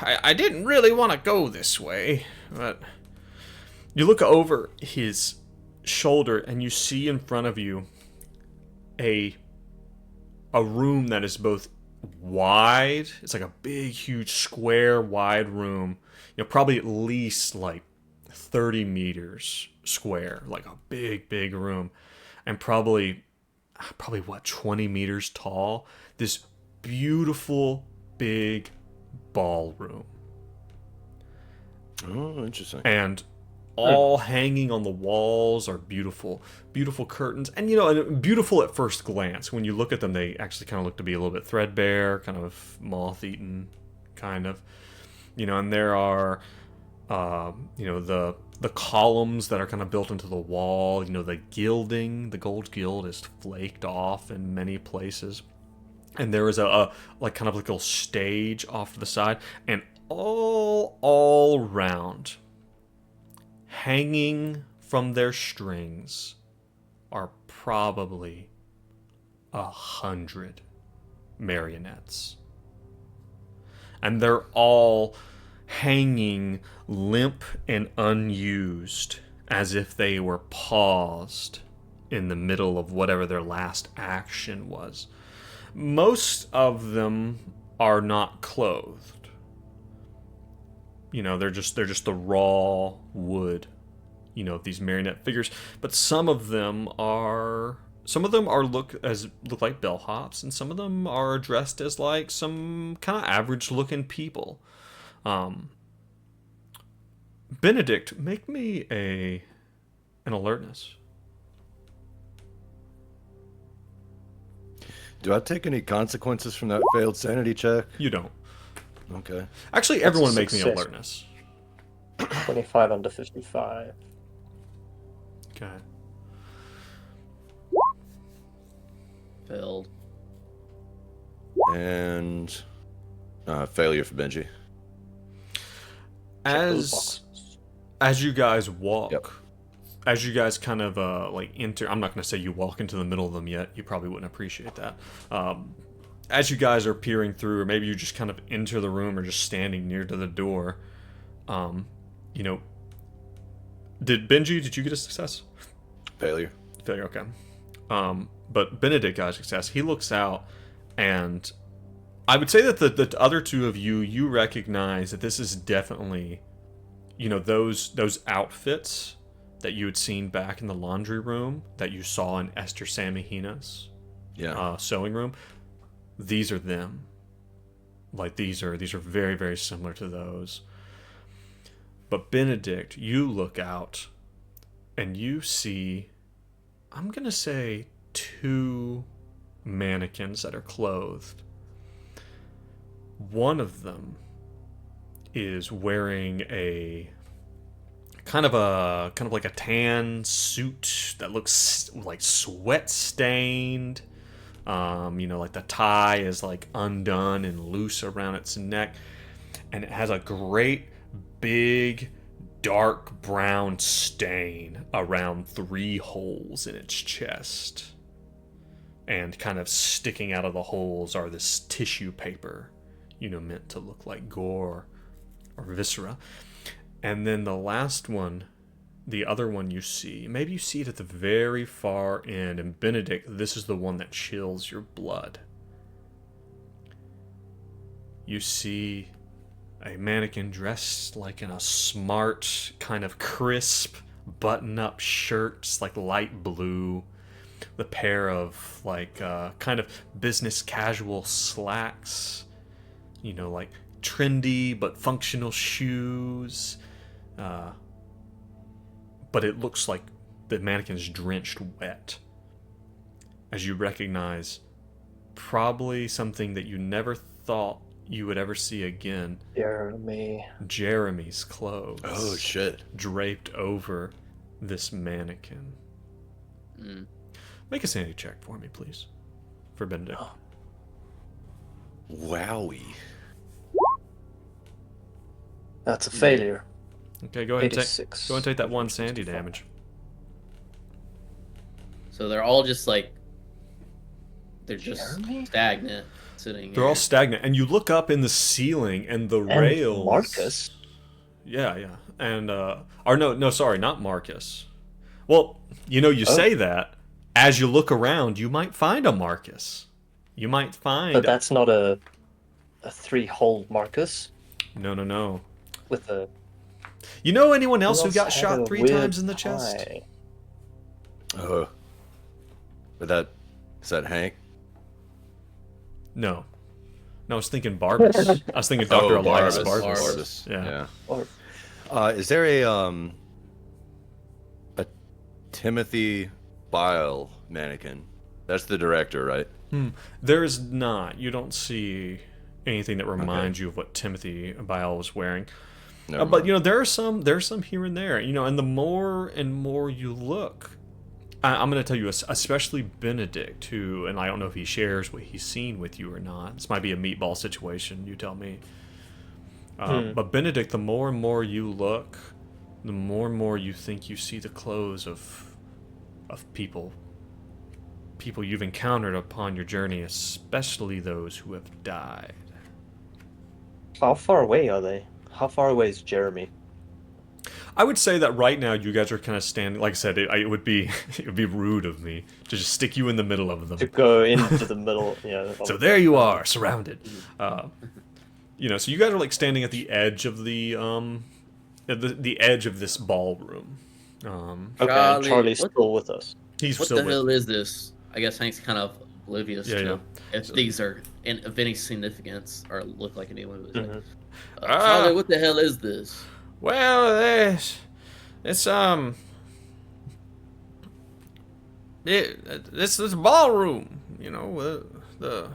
I didn't really want to go this way." But you look over his shoulder and you see in front of you a room that is both wide. It's like a big, huge, square, wide room. Probably at least like 30 meters square, like a big, big room, and probably what, 20 meters tall. This beautiful, big ballroom. Oh, interesting. And all hanging on the walls are beautiful, beautiful curtains. And, and beautiful at first glance. When you look at them, they actually kind of look to be a little bit threadbare, kind of moth-eaten, kind of. And there are, the columns that are kind of built into the wall. The gilding, the gold gild is flaked off in many places. And there is a kind of like a little stage off to the side. And all round, hanging from their strings, are probably 100 marionettes. And they're all hanging limp and unused as if they were paused in the middle of whatever their last action was. Most of them are not clothed. You know, they're just the raw wood, you know, of these marionette figures. But some of them look like bellhops, and some of them are dressed as like some kind of average looking people. Benedict, make me an alertness. Do I take any consequences from that failed sanity check? You don't. Okay. Actually, everyone make me success. alertness. 25 under 55. Okay. Failed. And failure for Benji. Check those As boxes. as you guys walk, Yep. as you guys kind of like enter, I'm not going to say you walk into the middle of them yet. You probably wouldn't appreciate that. As you guys are peering through, or maybe you just kind of enter the room or just standing near to the door, you know, did you get a success? Failure. Failure, okay. But Benedict got a success. He looks out, and I would say that the other two of you recognize that this is definitely, you know, those outfits that you had seen back in the laundry room that you saw in Esther Samahina's Yeah. sewing room. These are them. Like these are very, very similar to those. But Benedict, you look out and you see, I'm gonna say, 2 mannequins that are clothed. One of them is wearing a kind of like a tan suit that looks like sweat stained. You know, like the tie is like undone and loose around its neck, and it has a great big dark brown stain around 3 holes in its chest. And kind of sticking out of the holes are this tissue paper, you know, meant to look like gore or viscera. And then the last one, the other one you see, maybe you see it at the very far end, and Benedict, this is the one that chills your blood. You see a mannequin dressed like in a smart, kind of crisp, button-up shirt, like light blue, the pair of like kind of business casual slacks, you know, like trendy but functional shoes. But it looks like the mannequin's drenched wet. As you recognize, probably something that you never thought you would ever see again. Jeremy's clothes. Oh shit. Draped over this mannequin. Mm. Make a sanity check for me, please. For Benedict. Wowie. That's a failure. Okay, go ahead and 86. take that 1 sanity damage. So they're all just like, they're just Jeremy? stagnant, sitting They're all stagnant, and you look up in the ceiling, and the And rails. Marcus. Yeah, and or no, sorry, not Marcus. Well, you know, you say that as you look around, you might find a Marcus. You might find. But that's not a 3-hole Marcus No. with a. You know anyone else who else got had shot a 3 weird times in the chest? tie? But is that Hank? No, I was thinking Barbas. I was thinking Dr. Elias Barbas. Yeah. Or Is there a Timothy Bile mannequin? That's the director, right? There is not. You don't see anything that reminds you of what Timothy Bile was wearing. Never But mind. you know, there are some here and there. You know, and the more and more you look, I'm going to tell you, especially Benedict, who, and I don't know if he shares what he's seen with you or not. This might be a meatball situation. You tell me. But Benedict, the more and more you look, the more and more you think you see the clothes of people you've encountered upon your journey, especially those who have died. how far away are they? How far away is Jeremy? I would say that right now you guys are kind of standing. Like I said, it would be it would be rude of me to just stick you in the middle of them. To go into the middle, yeah. So there you are, surrounded. You know, so you guys are like standing at the edge of the edge of this ballroom. Okay, Charlie, Charlie's what- still with us. He's What still the with. hell is this? I guess Hank's kind of oblivious Yeah, to yeah. if these are of any significance or look like anyone. Like, Mhm. Charlie, what the hell is this? Well, it's this is ballroom. You know, the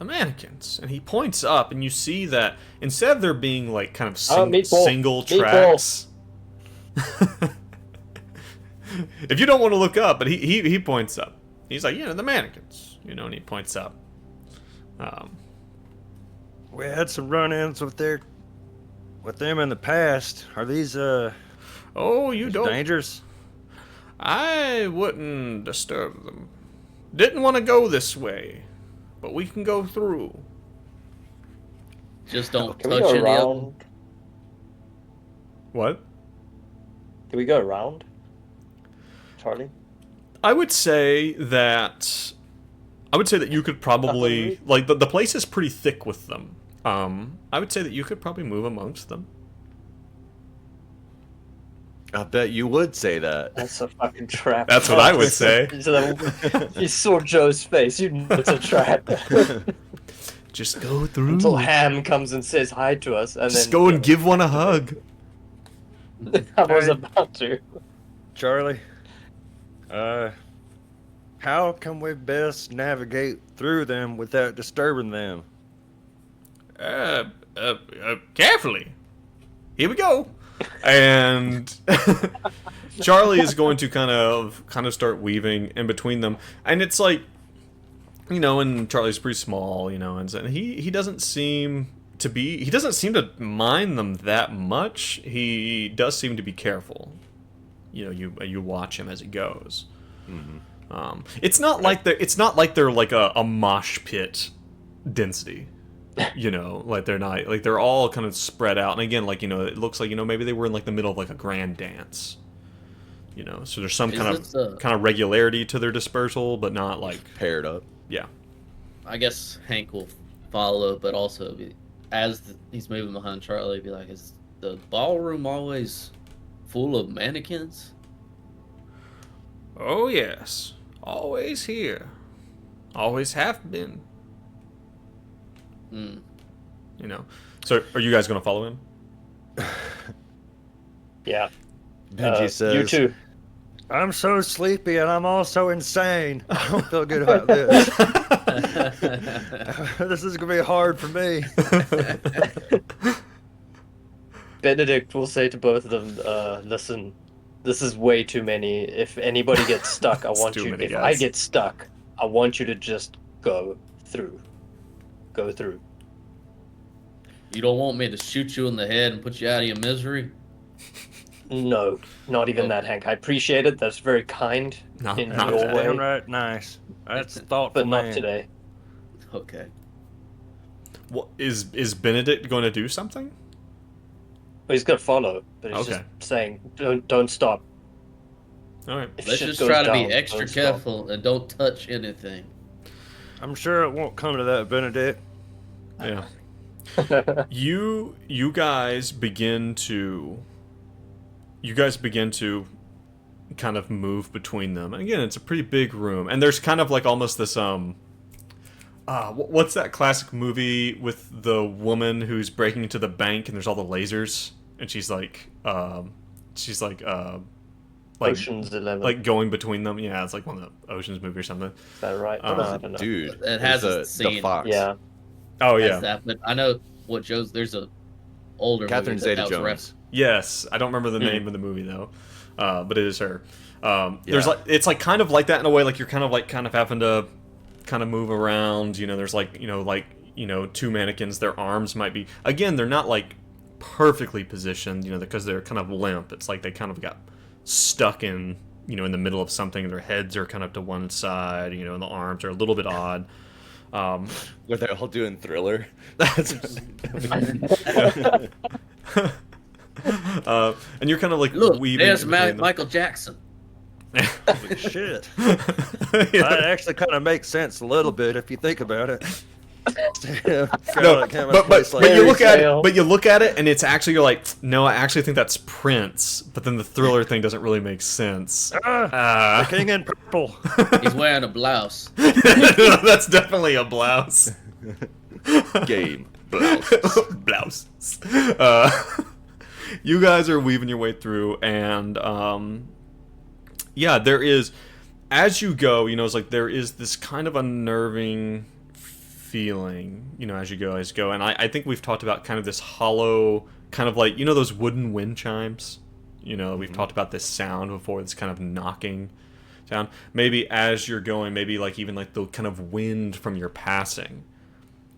mannequins, and he points up, and you see that instead of there being like kind of Meatball. single Meatball. tracks. If you don't want to look up, but he points up. He's like, the mannequins, and he points up. We had some run-ins with them in the past. Are these Oh, you don't. dangerous? I wouldn't disturb them. Didn't want to go this way, but we can go through. Just don't Can we touch go any of them. around? What? Can we go around? Charlie? I would say that you could probably like the place is pretty thick with them. I would say that you could probably move amongst them. I bet you would say that. That's a fucking trap. That's what I would say. You saw Joe's face. You know it's a trap. Just go through. Until Ham comes and says hi to us, and Just then go and give one a hug. I was about to. Charlie, how can we best navigate through them without disturbing them? Carefully. Here we go. And Charlie is going to kind of start weaving in between them, and it's like, and Charlie's pretty small, and so he doesn't seem to mind them that much. He does seem to be careful. You watch him as he goes. Mm-hmm. It's not like they're like a mosh pit density. Like they're not, like they're all kind of spread out, and again, like it looks like maybe they were in like the middle of like a grand dance. So there's some kind of regularity to their dispersal, but not like Paired up. yeah. I guess Hank will follow, but also he's moving behind Charlie, be like, "Is the ballroom always full of mannequins?" Oh yes, always here, always have been. Hmm. So are you guys gonna follow him? Yeah. Benji says, You too. I'm so sleepy and I'm also insane. I don't feel good about this. This is gonna be hard for me. Benedict will say to both of them, listen, this is way too many. If anybody gets stuck, if I get stuck, I want you to just go through. Go through. You don't want me to shoot you in the head and put you out of your misery? No, not even that, Hank. I appreciate it. That's very kind in not your that. way, Downright nice. That's thoughtful, but not man. today. Okay. What is Benedict going to do something? Well, he's gonna follow, but he's Okay. just saying, don't stop. All right. If Let's shit just goes try to down, be extra don't stop. careful and don't touch anything. I'm sure it won't come to that, Benedict. Yeah. You guys begin to kind of move between them. And again, it's a pretty big room, and there's kind of like almost this what's that classic movie with the woman who's breaking into the bank and there's all the lasers, and she's like Ocean's 11. like going between them. Yeah, it's like one of the Ocean's movie or something. Is that right? Uh, I don't know. dude, It has there's a the scene. fox. Yeah. Oh Has yeah. that, but I know what Joe's. There's a older Catherine movie that was Zeta-Jones. Yes, I don't remember the Hmm. name of the movie though, but it is her. There's Yeah. like it's like kind of like that in a way, like you're kind of having to kind of move around. There's like two mannequins. Their arms might be, again, they're not like perfectly positioned, because they're kind of limp. It's like they kind of got stuck in in the middle of something. Their heads are kind of to one side, and the arms are a little bit odd. Were they all doing Thriller? And you're kind of like Look, weaving there's between them. Michael Jackson. Holy shit. Yeah. That actually kind of makes sense a little bit if you think about it. No, Like but you look at it, tale. but you look at it, and it's actually you're like, no, I actually think that's Prince. But then the Thriller thing doesn't really make sense. the king in purple. He's wearing a blouse. That's definitely a blouse. Game. Blouse. You guys are weaving your way through, and yeah, there is, as you go, you know, it's like there is this kind of unnerving feeling, you know, as you go, and I think we've talked about kind of this hollow, kind of like, you know, those wooden wind chimes. You know, we've talked about this sound before, this kind of knocking sound. Maybe as you're going, maybe like even like the kind of wind from your passing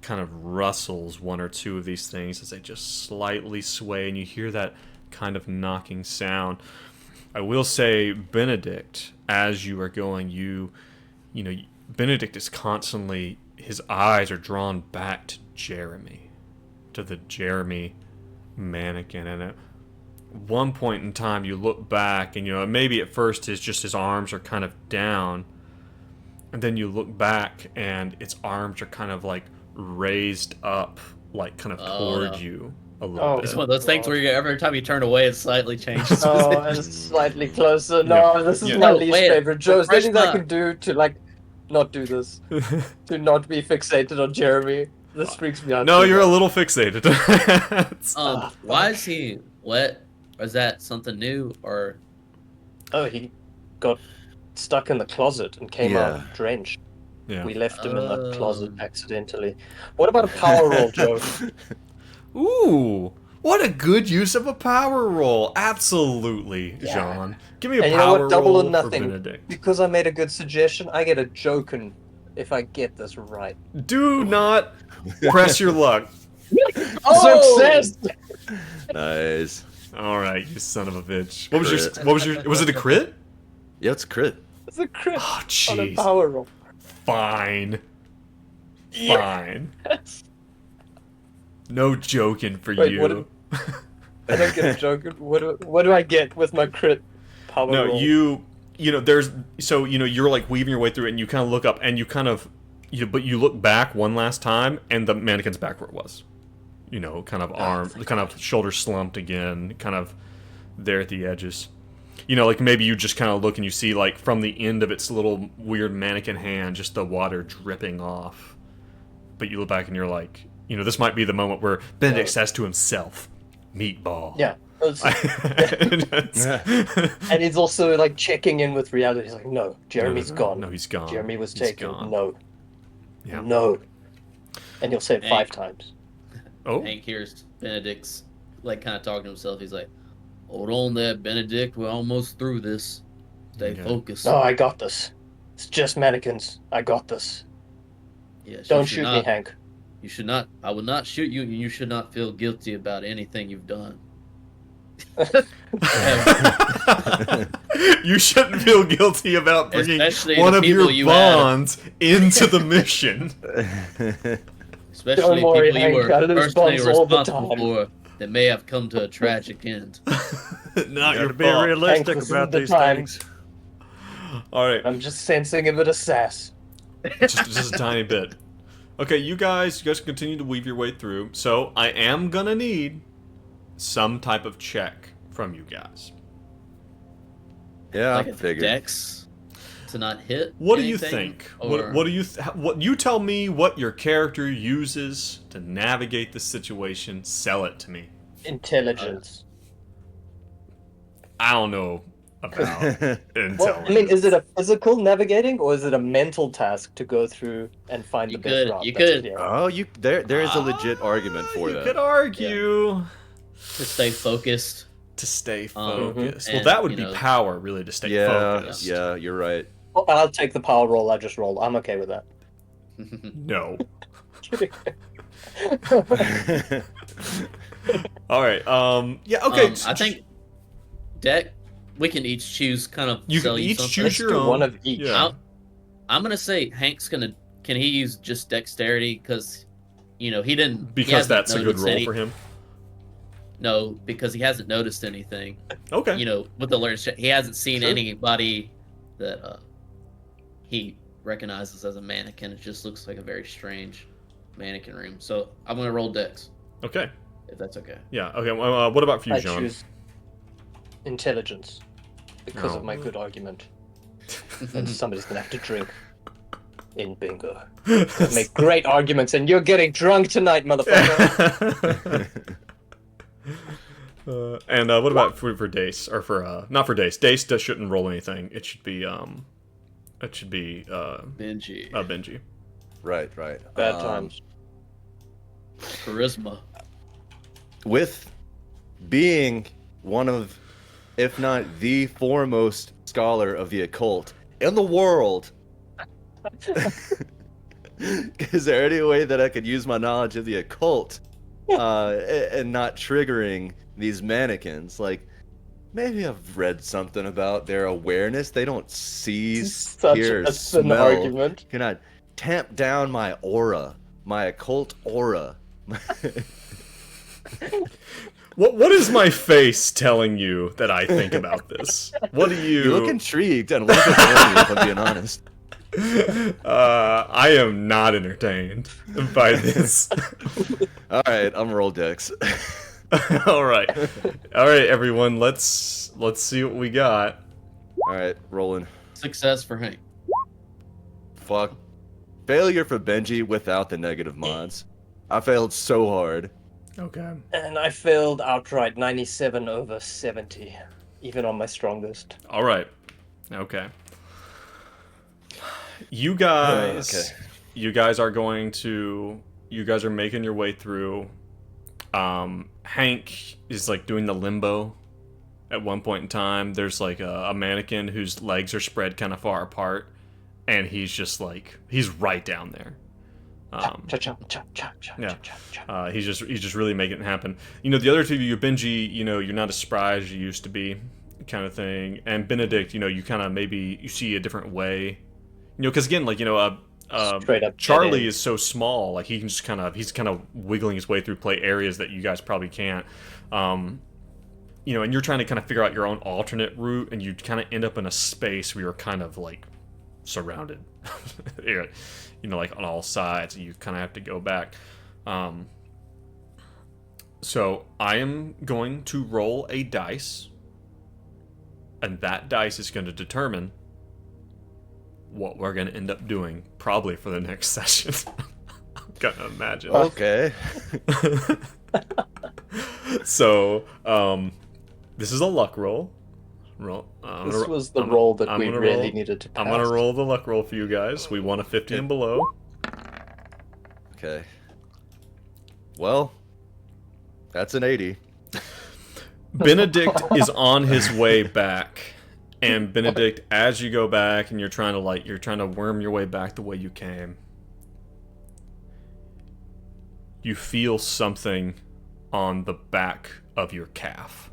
kind of rustles one or two of these things as they just slightly sway, and you hear that kind of knocking sound. I will say, Benedict, as you are going, you know, Benedict is constantly, his eyes are drawn back to Jeremy, to the Jeremy mannequin, and at one point in time you look back, and you know, maybe at first it's just his arms are kind of down, and then you look back and its arms are kind of like raised up, like kind of toward you a little bit. It's one of those things where every time you turn away, it slightly changes. Oh, and it's slightly closer. No, this is my least favorite. Joe, is there anything I can do to, like, not do this? To not be fixated on Jeremy? This freaks me out. No, you're a little fixated. Why is he wet? Or is that something new? Or Oh, he got stuck in the closet and came out drenched. Yeah. We left him in the closet accidentally. What about a power roll, Joe? Ooh, what a good use of a power roll. Absolutely, Jean. Give me a And you power know what? Double roll or nothing. for Benedict. Because I made a good suggestion, I get a jokin' if I get this right. Do not press your luck. Success! Nice. All right, you son of a bitch. Was it a crit? Yeah, it's crit. It's a crit Oh, on a jeez. power roll. Fine. Fine. Yes. No joking for Wait, you. I don't get a jokin'. What do I get with my crit power roll? No, you know, there's, so, you know, you're like weaving your way through it, and you kind of look up, and you kind of, but you look back one last time, and the mannequin's back where it was. You know, kind of kind of shoulder slumped again, kind of there at the edges. You know, like maybe you just kind of look and you see, like, from the end of its little weird mannequin hand, just the water dripping off. But you look back and you're like, you know, this might be the moment where Benedict says to himself, "Meatball." Yeah. And he's also like checking in with reality. He's like, no, Jeremy's gone. No, he's gone. Jeremy was He's taken. gone. No. Yeah. No. And he'll say it Hey. 5 times. Oh. Hank hears Benedict's like kind of talking to himself. He's like, "Hold on there, Benedict. We're almost through this. Stay Yeah. focused." No, I got this. It's just mannequins. I got this. Yes, Don't you should shoot me, not- Hank. You should not. I will not shoot you, and you should not feel guilty about anything you've done. You shouldn't feel guilty about bringing Especially one the of your people you had. bonds into the mission. Especially Don't worry, people you Hank, were I lose personally bonds all the responsible time. for that may have come to a tragic end. Not your Gotta be fault. realistic Hank, this about isn't the these time. things. All right, I'm just sensing a bit of sass. just a tiny bit. Okay, you guys continue to weave your way through. So I am gonna need some type of check from you guys. Yeah, Like I a figured. dex to not hit. What do you anything, think? or- What do you? What you tell me? What your character uses to navigate the situation? Sell it to me. Intelligence. I don't know about intelligence. Well, I mean, is it a physical navigating or is it a mental task to go through and find You the best could- route? you That's could- clear. Oh, there is a legit argument for you that. could argue to stay focused. to stay Mhm. focused. Well, And, that would you be know- power, really, to stay Yeah, focused. yeah, you're right. Well, I'll take the power roll I just rolled. I'm okay with that. No. All right. Yeah. Okay. I think deck. We can each choose kind of. you sell can you each something. choose Let's your do own. one of each. Yeah. I'm gonna say Hank's gonna. Can he use just dexterity? Because, you know, he didn't. he Because hasn't that's a good noticed roll any- for him. No, because he hasn't noticed anything. Okay. You know, with the alerts, he hasn't seen Sure. anybody that he recognizes as a mannequin. It just looks like a very strange mannequin room. So I'm gonna roll Dex, Okay. if that's okay. Yeah. Okay. What about for you, I John? choose intelligence because of my Oh. good argument. And somebody's gonna have to drink in bingo. Make great arguments, and you're getting drunk tonight, motherfucker. And what about for Dace or for not for Dace? Dace shouldn't roll anything. It should be Benji. Benji. Right. Bad times. Charisma. With being one of, if not the foremost scholar of the occult in the world, is there any way that I could use my knowledge of the occult and not triggering these mannequins? Like, maybe I've read something about their awareness. They don't see, hear, An smell. argument. Can I tamp down my aura, my occult aura? What is my face telling you that I think about this? What do you? You look intrigued and a little bit horny, if I'm being honest. I am not entertained by this. All right, I'm roll Dex. All right, everyone. Let's see what we got. All right, rolling. Success for Hank. Fuck. Failure for Benji without the negative mods. I failed so hard. Okay. And I failed outright, 97 over 70, even on my strongest. All right. Okay. You guys. Okay. You guys are going to. You guys are making your way through. Hank is like doing the limbo. At one point in time, there's like a mannequin whose legs are spread kind of far apart, and he's just like he's right down there. He's just really making it happen. You know, the other two of you, Benji, you know, you're not as spry as you used to be, kind of thing. And Benedict, you know, you kind of maybe you see a different way. You know, because again, like, you know, Straight up Charlie dead is so small, like he can just he's kind of wiggling his way through play areas that you guys probably can't. You know, and you're trying to kind of figure out your own alternate route, and you kind of end up in a space where you're kind of like surrounded. You know, like on all sides, and you kind of have to go back. So I am going to roll a dice, and that dice is going to determine what we're going to end up doing, probably for the next session. I'm gonna imagine. Okay. So, this is a luck roll. This was the roll that we really needed to pass. I'm gonna roll the luck roll for you guys. We want a 50 and below. Okay. Well, that's an 80. Benedict is on his way back, and Benedict, as you go back and you're trying to worm your way back the way you came, you feel something on the back of your calf.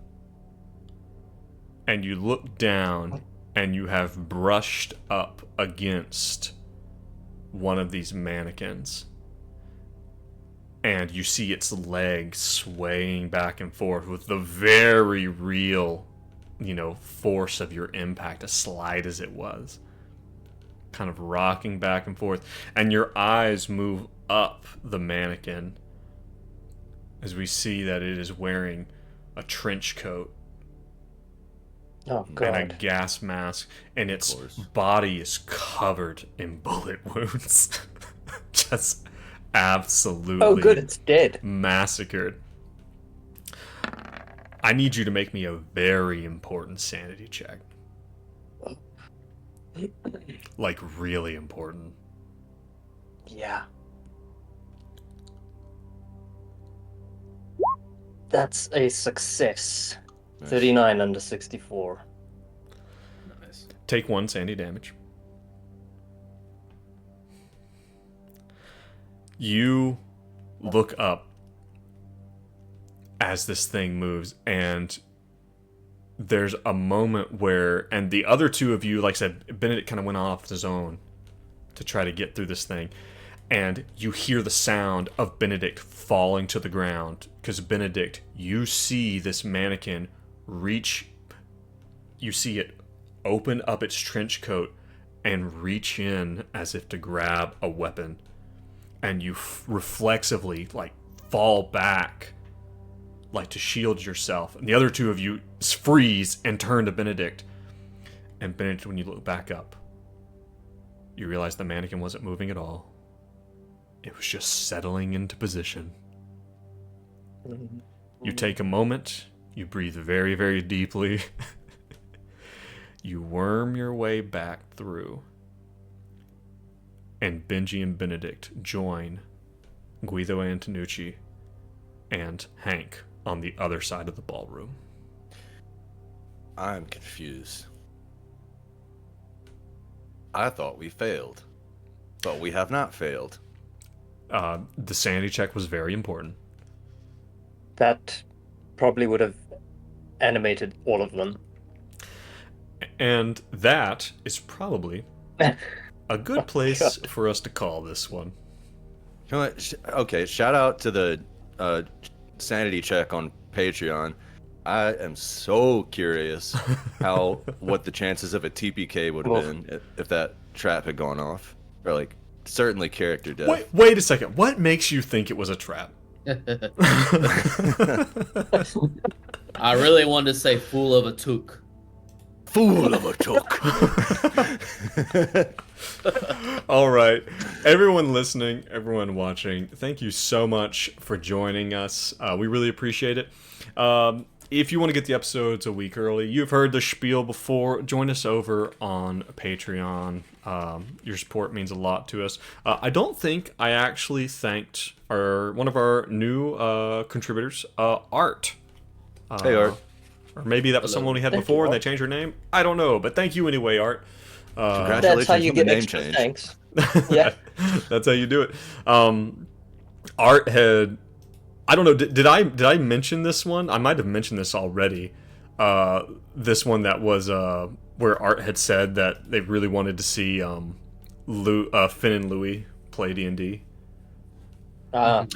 And you look down, and you have brushed up against one of these mannequins. And you see its legs swaying back and forth with the very real, you know, force of your impact, as slight as it was. Kind of rocking back and forth. And your eyes move up the mannequin as we see that it is wearing a trench coat. Oh, And God. a gas mask, and its body is covered in bullet wounds. Just absolutely Oh, good, it's dead. massacred. I need you to make me a very important sanity check. Like, really important. Yeah. That's a success. 39 under 64. Nice. Take 1 sanity damage. You look up as this thing moves, and there's a moment where, and the other two of you, like I said, Benedict kind of went off his own to try to get through this thing, and you hear the sound of Benedict falling to the ground. Because Benedict, you see this mannequin reach, you see it open up its trench coat and reach in as if to grab a weapon. And you reflexively, like, fall back, like to shield yourself. And the other two of you freeze and turn to Benedict. And Benedict, when you look back up, you realize the mannequin wasn't moving at all. It was just settling into position. You take a moment, you breathe very, very deeply. You worm your way back through. And Benji and Benedict join Guido Antonucci and Hank on the other side of the ballroom. I'm confused. I thought we failed, but we have not failed. The sanity check was very important. That probably would have animated all of them. And that is probably a good place for us to call this one. Okay, shout out to the sanity check on Patreon. I am so curious what the chances of a TPK would have been if that trap had gone off. Or, like, certainly character death. Wait a second. What makes you think it was a trap? I really wanted to say fool of a took. Fool of a took. All right. Everyone listening, everyone watching, thank you so much for joining us. We really appreciate it. If you want to get the episodes a week early, you've heard the spiel before, join us over on Patreon. Your support means a lot to us. I don't think I actually thanked one of our new contributors, Art. Hey, Art. Or maybe that was someone we had before and they changed her name. I don't know, but thank you anyway, Art. Congratulations That's how you on the get name extra change. thanks. Yeah. That's how you do it. Art had... I don't know, did I mention this one? I might have mentioned this already. This one that was where Art had said that they really wanted to see Finn and Louie play D&D. Uh,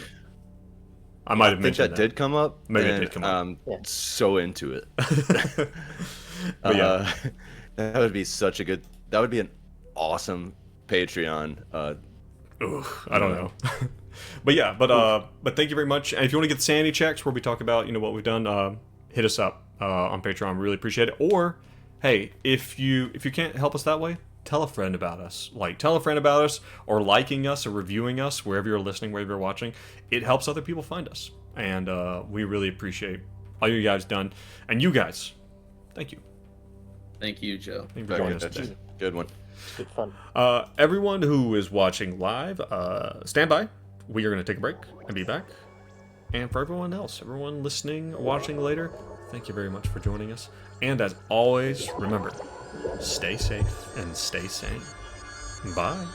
I might have I think mentioned that did come up. Maybe it and did come up. I'm so into it. But yeah. That would be that would be an awesome Patreon. Ooh, I don't know. But yeah, but thank you very much. And if you want to get the sanity checks where we talk about, what we've done, hit us up on Patreon. We really appreciate it. Or, hey, if you can't help us that way, tell a friend about us. Like, tell a friend about us, or liking us, or reviewing us, wherever you're listening, wherever you're watching. It helps other people find us. And we really appreciate all you guys done. And you guys, thank you. Thank you, Joe. Thank you for joining us today. Good one. good fun. Everyone who is watching live, stand by. We are going to take a break and be back. And for everyone else, everyone listening or watching later, thank you very much for joining us. And as always, remember, stay safe and stay sane. Bye.